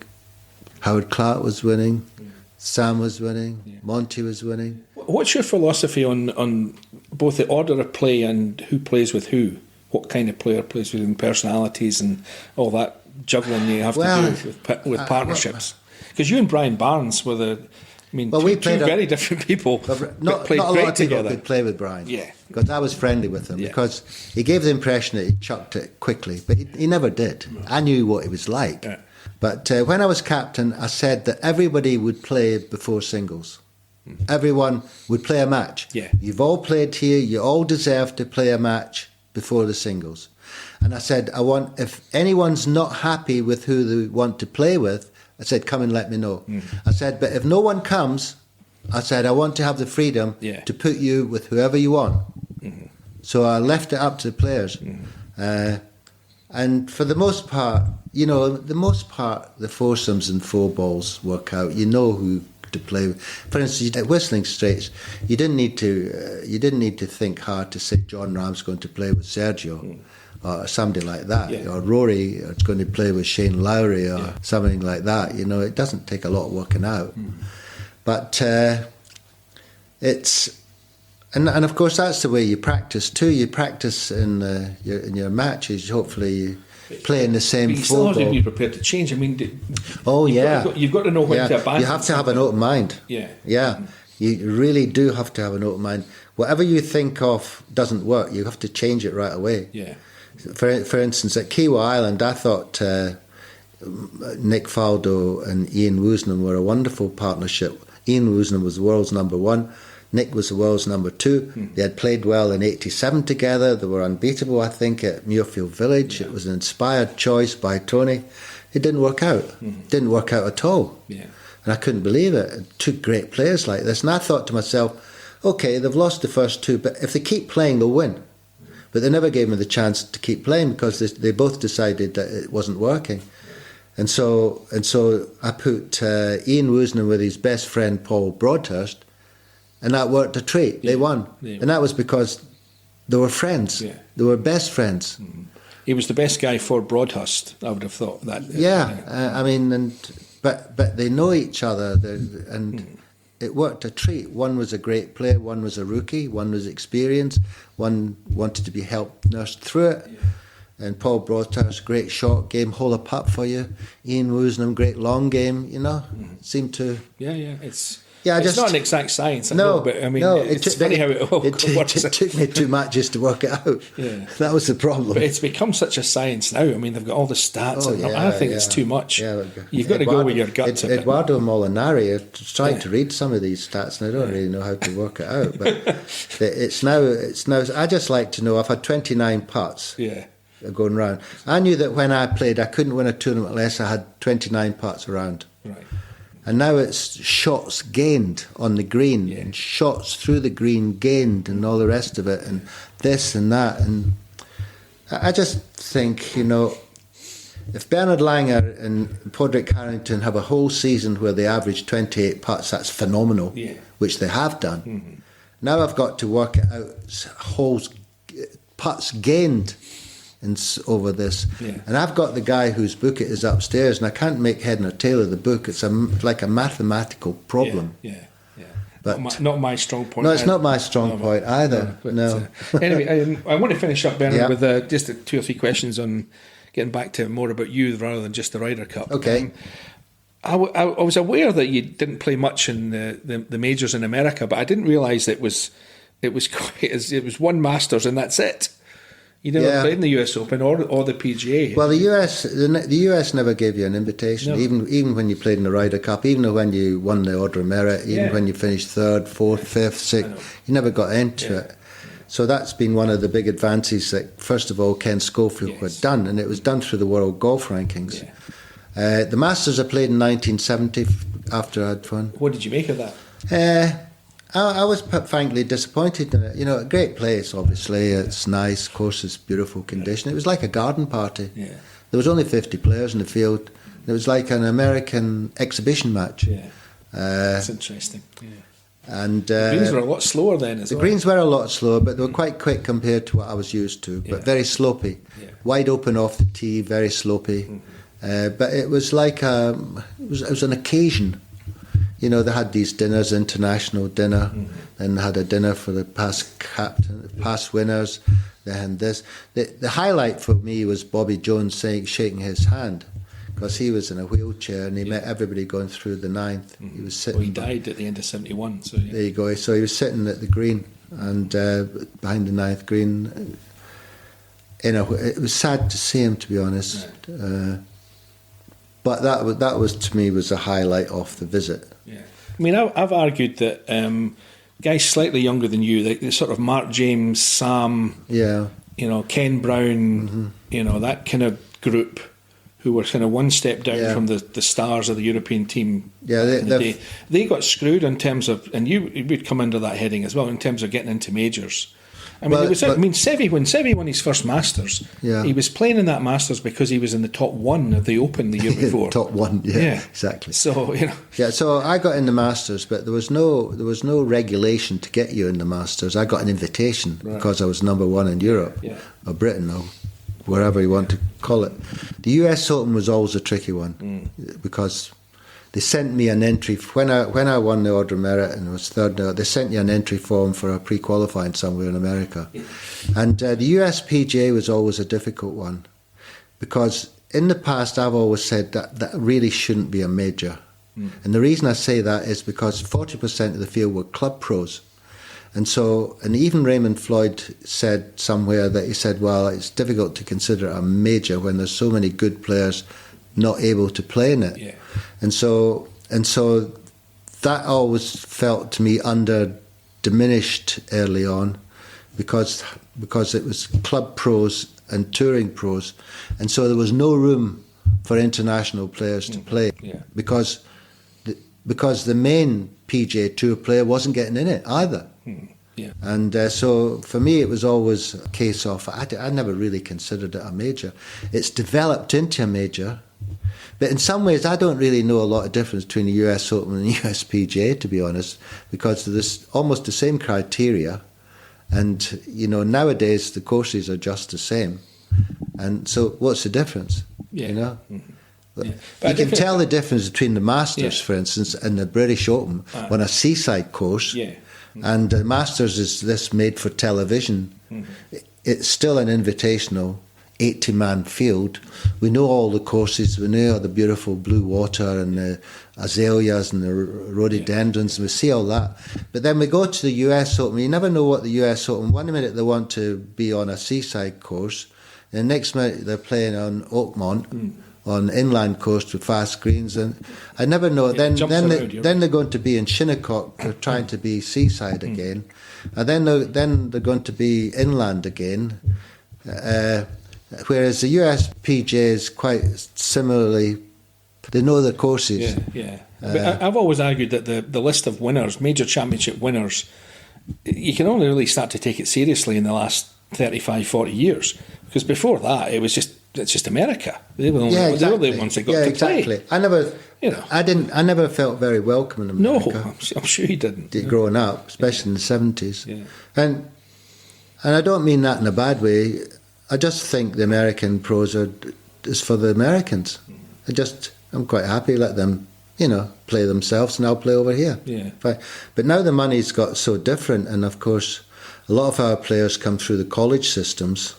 Howard Clark was winning, Sam was winning, Monty was winning. What's your philosophy on both the order of play and who plays with who? What kind of player plays with them, personalities and all that juggling you have to do with partnerships? Because you and Brian Barnes were two very different people. Not a lot of people could play with Brian. Yeah. Because I was friendly with him, because he gave the impression that he chucked it quickly, but he never did. I knew what he was like. Yeah. But when I was captain, I said that everybody would play before singles. Everyone would play a match. Yeah. You've all played here. You all deserve to play a match before the singles. And I said, if anyone's not happy with who they want to play with, I said, come and let me know. I said, but if no one comes, I said, I want to have the freedom to put you with whoever you want. So I left it up to the players. And for the most part, the foursomes and 4 balls work out. You know who to play with. For instance, at Whistling Straits, you didn't need to think hard to say John Rahm's going to play with Sergio or somebody like that, or Rory is going to play with Shane Lowry or something like that. It doesn't take a lot of working out, but it's. And of course that's the way you practice too. You practice in your matches. Hopefully you play in the same. But you still have to be prepared to change. I mean, you've got to know when to abandon. You have to have an open mind. Yeah. You really do have to have an open mind. Whatever you think of doesn't work. You have to change it right away. Yeah. For instance, at Kiawah Island, I thought Nick Faldo and Ian Woosnam were a wonderful partnership. Ian Woosnam was the world's number 1. Nick was the world's number 2. They had played well in '87 together. They were unbeatable, I think, at Muirfield Village. It was an inspired choice by Tony. It didn't work out. Didn't work out at all. Yeah. And I couldn't believe it. 2 great players like this. And I thought to myself, OK, they've lost the first 2, but if they keep playing, they'll win. But they never gave me the chance to keep playing because they both decided that it wasn't working. And so I put Ian Woosnam with his best friend Paul Broadhurst, and that worked a treat. They won. Yeah. And that was because they were friends. Yeah. They were best friends. He was the best guy for Broadhurst, I would have thought. That. But they know each other, and it worked a treat. One was a great player, one was a rookie, one was experienced, one wanted to be helped, nursed through it. Yeah. And Paul Broadhurst, great short game, hole a putt for you. Ian Woosnam, great long game, seemed to... It's not an exact science, but I mean, it's funny how it works. It took me 2 matches to work it out. Yeah. That was the problem. But it's become such a science now. I mean, they've got all the stats. I think it's too much. Yeah, you've got to go with your guts. Eduardo Molinari, I tried to read some of these stats, and I don't really know how to work it out. But it's now. I just like to know. I've had 29 putts. Yeah. Going round. I knew that when I played, I couldn't win a tournament unless I had 29 putts around. Right. And now it's shots gained on the green and shots through the green gained and all the rest of it and this and that. And I just think, if Bernard Langer and Podrick Harrington have a whole season where they average 28 putts, that's phenomenal, which they have done. Mm-hmm. Now I've got to work it out, putts gained over this. Yeah. And I've got the guy whose book it is upstairs, and I can't make head nor tail of the book. It's like a mathematical problem. Yeah. But not my strong point. No, it's not my strong point either. No. Anyway, I want to finish up, Bernard, with just 2 or 3 questions on getting back to more about you rather than just the Ryder Cup. Okay. I was aware that you didn't play much in the majors in America, but I didn't realise it was one Masters and that's it. You never played in the US Open or the PGA. Well, the US never gave you an invitation, even when you played in the Ryder Cup, even when you won the Order of Merit, even when you finished 3rd, 4th, 5th, 6th, you never got into it. So that's been one of the big advances that, first of all, Ken Schofield had done, and it was done through the World Golf Rankings. Yeah. The Masters I played in 1970 after I'd won. What did you make of that? I was frankly disappointed in it. A great place, obviously. It's nice, course is beautiful condition. It was like a garden party. Yeah. There was only 50 players in the field. It was like an American exhibition match. Yeah. That's interesting. Yeah. And the greens were a lot slower then as well. The greens were a lot slower, but they were quite quick compared to what I was used to, but very slopey. Yeah. Wide open off the tee, very slopey. Mm-hmm. But it was like it was an occasion. They had these dinners, international dinner, and had a dinner for the past winners. They had this. The highlight for me was Bobby Jones shaking his hand, because he was in a wheelchair and he met everybody going through the 9th. Mm-hmm. He was sitting. He died at the end of 71. So there you go. So he was sitting at the green and behind the 9th green. It was sad to see him, to be honest. Right. But that was to me was a highlight of the visit. Yeah, I mean, I've argued that guys slightly younger than you, the sort of Mark James, Sam, Ken Brown, that kind of group who were kind of one step down from the stars of the European team. Yeah, they got screwed in terms of, and you would come under that heading as well in terms of getting into majors. I mean, Seve, when Seve won his first Masters, he was playing in that Masters because he was in the top 1 of the Open the year before. Top 1, exactly. So so I got in the Masters, but there was no regulation to get you in the Masters. I got an invitation because I was number 1 in Europe or Britain or wherever you want to call it. The US Open was always a tricky one because they sent me an entry when I won the Order of Merit and was 3rd. They sent you an entry form for a pre-qualifying somewhere in America, and the US PGA was always a difficult one because in the past I've always said that really shouldn't be a major, and the reason I say that is because 40% of the field were club pros, and even Raymond Floyd said somewhere that he said, well, it's difficult to consider it a major when there's so many good players not able to play in it. Yeah. And so that always felt to me diminished early on because it was club pros and touring pros, and so there was no room for international players to play because the main PGA Tour player wasn't getting in it either. Yeah. And so for me it was always a case of I never really considered it a major. It's developed into a major. But in some ways, I don't really know a lot of difference between the US Open and the US PGA, to be honest, because there's almost the same criteria. And, nowadays the courses are just the same. And so what's the difference? You can tell the difference between the Masters, for instance, and the British Open on a seaside course. Yeah. And the Masters is this made for television. It's still an invitational 80-man field. We know all the courses. We know the beautiful blue water and the azaleas and the rhododendrons, and we see all that. But then we go to the US Open. You never know what the US Open. One minute they want to be on a seaside course, and the next minute they're playing on Oakmont, on inland coast with fast greens, and I never know. Then they're going to be in Shinnecock. They're trying to be seaside again, and then they're going to be inland again. Whereas the US PGA is quite similarly They know the courses. Yeah. But I've always argued that the list of winners, major championship winners, you can only really start to take it seriously in the last 35, 40 years. Because before that, it's just America. They were the only ones that got to play. I never felt very welcome in America. No, I'm sure you didn't. Growing up, especially in the 70s. Yeah. And I don't mean that in a bad way. I just think the American pros is for the Americans. I'm quite happy, let them, play themselves, and I'll play over here. Yeah. But now the money's got so different, and of course, a lot of our players come through the college systems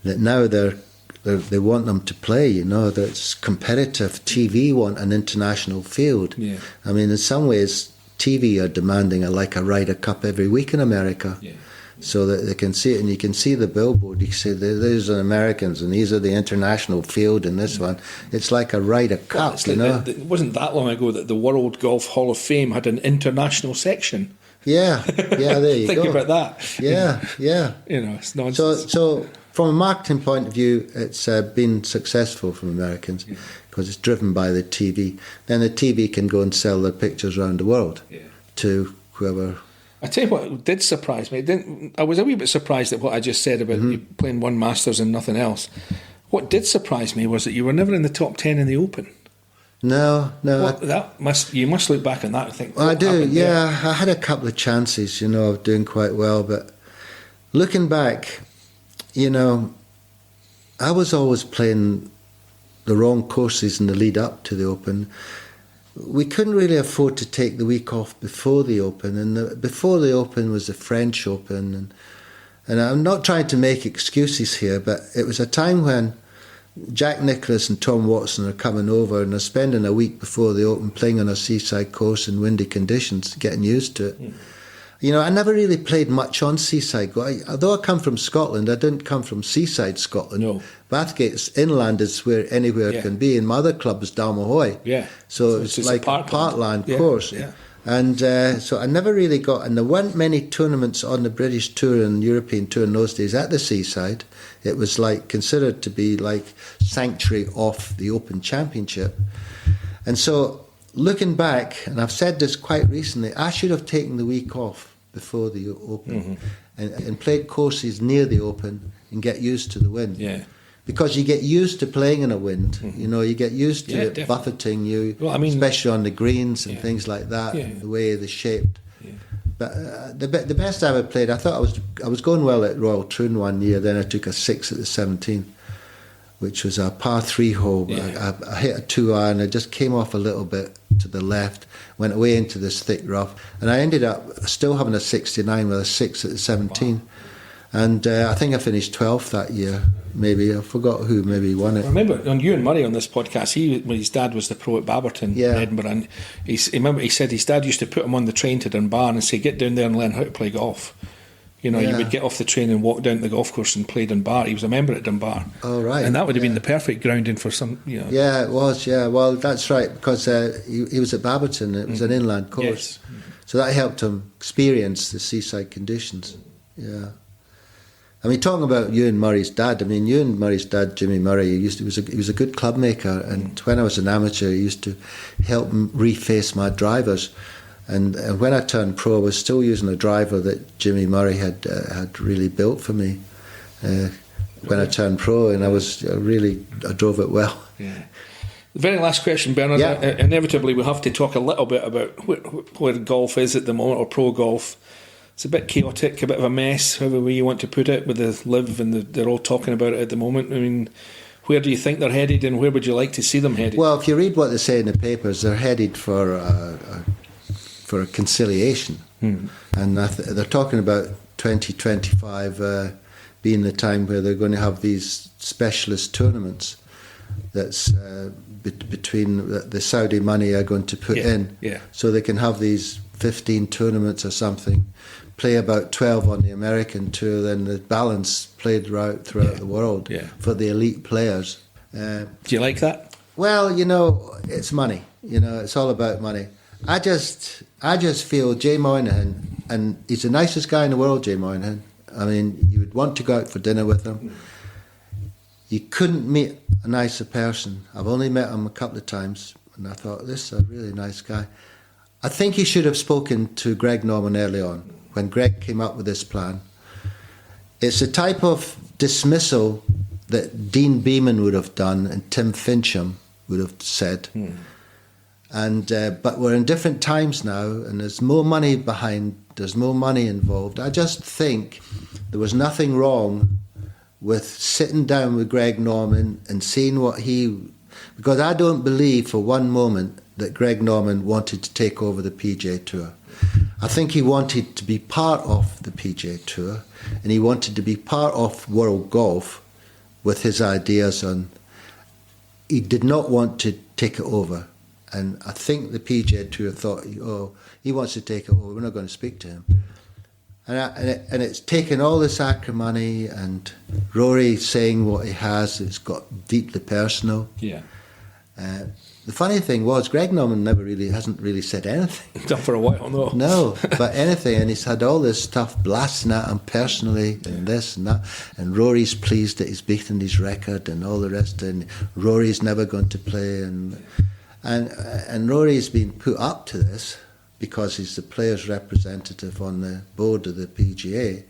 that now they want them to play. That's competitive. TV want an international field. Yeah. I mean, in some ways, TV are demanding a Ryder Cup every week in America. Yeah. So that they can see it, and you can see the billboard. You can say, these are Americans, and these are the international field, and this one. It's like a Ryder Cup, It wasn't that long ago that the World Golf Hall of Fame had an international section. Yeah, there you go. Think about that. Yeah. It's nonsense. So from a marketing point of view, it's been successful from Americans because it's driven by the TV. Then the TV can go and sell their pictures around the world to whoever. I tell you what did surprise me. I was a wee bit surprised at what I just said about you playing one Masters and nothing else. What did surprise me was that you were never in the top 10 in the Open. No. You must look back on that and think. Well, I do. Yeah, I had a couple of chances, of doing quite well, but looking back, I was always playing the wrong courses in the lead up to the Open. We couldn't really afford to take the week off before the Open, and before the Open was the French Open, and I'm not trying to make excuses here, but it was a time when Jack Nicklaus and Tom Watson are coming over and are spending a week before the Open playing on a seaside course in windy conditions, getting used to it. I never really played much on seaside. Although I come from Scotland, I didn't come from seaside Scotland. No. Bathgate's inland is where anywhere can be, and my other club is Dalmahoy. Yeah. So it's like a parkland course. Yeah. And so I never really got, and there weren't many tournaments on the British Tour and European Tour in those days at the seaside. It was considered to be like sanctuary of the Open Championship. And so looking back, and I've said this quite recently, I should have taken the week off before the Open and played courses near the Open and get used to the wind. Yeah. Because you get used to playing in a wind, you get used to it buffeting you, especially on the greens and things like that, the way they're shaped. Yeah. But the best I ever played, I thought I was going well at Royal Troon one year, then I took a 6 at the 17th, which was a par 3 hole. Yeah. I hit a 2-iron, I just came off a little bit to the left, went away into this thick rough, and I ended up still having a 69 with a 6 at the 17. Wow. And I think I finished 12th that year. Maybe I forgot who maybe won it. I remember on Ewan Murray on this podcast. When his dad was the pro at Baberton in Edinburgh, and he said his dad used to put him on the train to Dunbar and say, "Get down there and learn how to play golf." You would get off the train and walk down to the golf course and play Dunbar. He was a member at Dunbar. Oh right, and that would have been the perfect grounding for some. Yeah, it was. Yeah, well, that's right, because he was at Baberton. It was an inland course, so that helped him experience the seaside conditions. Yeah. I mean, talking about Ewan Murray's dad, Ewan Murray's dad, Jimmy Murray, he was a good club maker, and when I was an amateur, he used to help reface my drivers. And when I turned pro, I was still using a driver that Jimmy Murray had really built for me when I turned pro, and I drove it well. Yeah. The very last question, Bernard. Yeah. Inevitably, we'll have to talk a little bit about where golf is at the moment, or pro golf. It's a bit chaotic, a bit of a mess, however way you want to put it, with the LIV, and they're all talking about it at the moment. I mean, where do you think they're headed, and where would you like to see them headed? Well, if you read what they say in the papers, they're headed for a conciliation. And they're talking about 2025 being the time where they're going to have these specialist tournaments that's between the Saudi money are going to put in. Yeah. So they can have these 15 tournaments or something, play about 12 on the American tour, then the balance played throughout the world for the elite players. Do you like that? Well, it's money. It's all about money. I just feel Jay Moynihan, and he's the nicest guy in the world, Jay Moynihan. I mean, you would want to go out for dinner with him. you couldn't meet a nicer person. I've only met him a couple of times, and I thought, this is a really nice guy. I think he should have spoken to Greg Norman early on, when Greg came up with this plan. It's a type of dismissal that Dean Beeman would have done and Tim Fincham would have said. And but we're in different times now, and there's more money behind, there's more money involved. I just think there was nothing wrong with sitting down with Greg Norman and seeing what because I don't believe for one moment that Greg Norman wanted to take over the PGA Tour. I think he wanted to be part of the PGA Tour, and he wanted to be part of world golf with his ideas on. He did not want to take it over. And I think the PGA Tour thought, he wants to take it over, we're not going to speak to him. And it's taken all this acrimony, and Rory saying what he has, it's got deeply personal. Yeah. The funny thing was, Greg Norman hasn't really said anything. Not for a while, no. No, but anything, and he's had all this stuff blasting at him personally, and this and that, and Rory's pleased that he's beaten his record and all the rest, and Rory's never going to play, and Rory's been put up to this because he's the players' representative on the board of the PGA.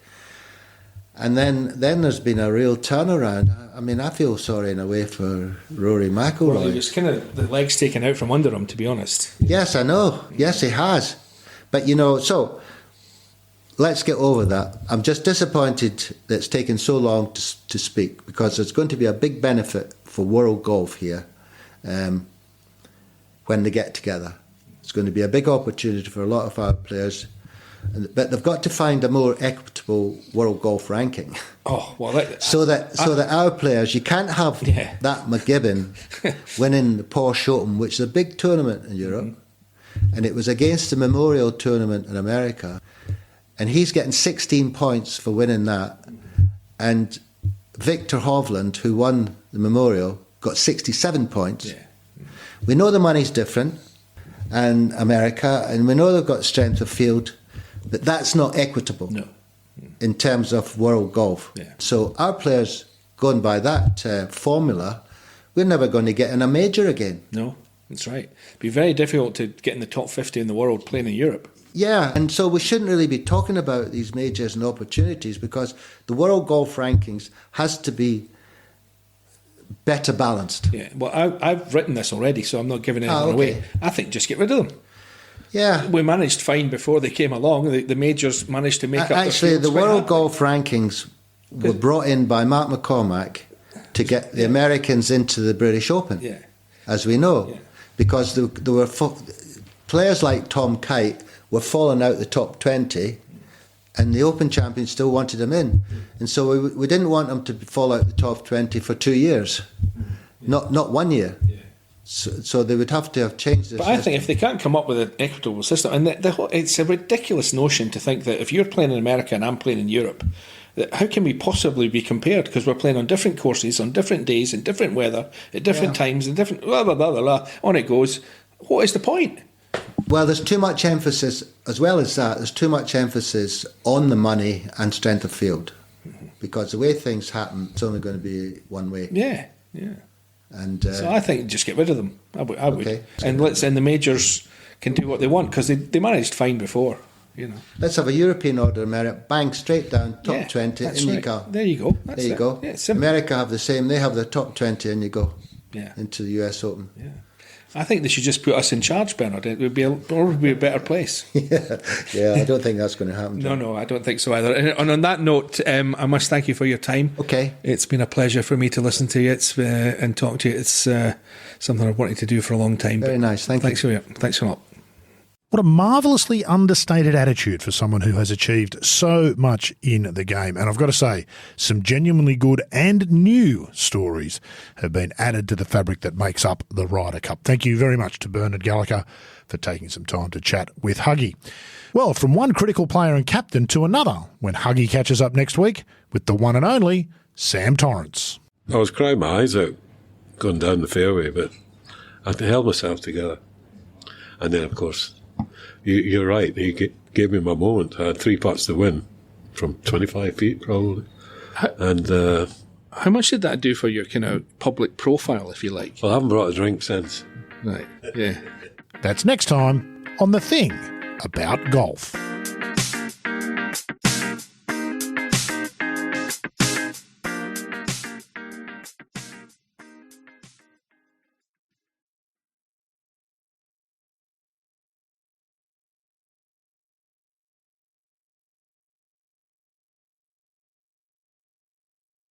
And then there's been a real turnaround. I mean, I feel sorry in a way for Rory McIlroy. Well, he was kind of the legs taken out from under him, to be honest. Yes, I know. Yes, he has. But, so let's get over that. I'm just disappointed that it's taken so long to speak, because there's going to be a big benefit for world golf here when they get together. It's going to be a big opportunity for a lot of our players. But they've got to find a more equitable world golf ranking. Oh, well, so that our players, you can't have that McGibbon winning the Porsche Open, which is a big tournament in Europe, and it was against the Memorial Tournament in America, and he's getting 16 points for winning that, and Victor Hovland, who won the Memorial, got 67 points. Yeah. We know the money's different, and America, and we know they've got strength of field. But that's not equitable in terms of world golf. Yeah. So our players, going by that formula, we're never going to get in a major again. No, that's right. It'd be very difficult to get in the top 50 in the world playing in Europe. Yeah, and so we shouldn't really be talking about these majors and opportunities, because the world golf rankings has to be better balanced. Yeah, well, I've written this already, so I'm not giving anything away. I think just get rid of them. Yeah, we managed fine before they came along. The majors managed to make up. Actually, the world golf rankings were brought in by Mark McCormack to get the Americans into the British Open, as we know, because there were players like Tom Kite were falling out the top 20, and the Open champions still wanted them in, and so we didn't want them to fall out the top 20 for 2 years, not 1 year. So they would have to have changed the system. I think if they can't come up with an equitable system, and it's a ridiculous notion to think that if you're playing in America and I'm playing in Europe, that how can we possibly be compared? Because we're playing on different courses, on different days, in different weather, at different times, in different blah, blah, blah, blah, blah. On it goes. What is the point? Well, there's too much emphasis, as well as that, there's too much emphasis on the money and strength of field. Because the way things happen, it's only going to be one way. Yeah. And so I think just get rid of them. I would. Okay. And the majors can do what they want, because they managed fine before. Let's have a European order of merit. Bang, straight down, top 20, and you go. There you go. There you go. Yeah, simple. America have the same. They have the top 20, and you go into the US Open. Yeah. I think they should just put us in charge, Bernard. It would probably be a better place. Yeah, I don't think that's going to happen. No, I don't think so either. And on that note, I must thank you for your time. Okay. It's been a pleasure for me to listen to you and talk to you. It's something I've wanted to do for a long time. Very nice. Thanks a lot. What a marvellously understated attitude for someone who has achieved so much in the game. And I've got to say, some genuinely good and new stories have been added to the fabric that makes up the Ryder Cup. Thank you very much to Bernard Gallacher for taking some time to chat with Huggy. Well, from one critical player and captain to another, when Huggy catches up next week with the one and only Sam Torrance. I was crying my eyes out going down the fairway, but I held myself together. And then, of course, you're right. He gave me my moment. I had 3 putts to win from 25 feet, probably. And How much did that do for your kind of public profile, if you like? Well, I haven't brought a drink since. Right, yeah. That's next time on The Thing About Golf.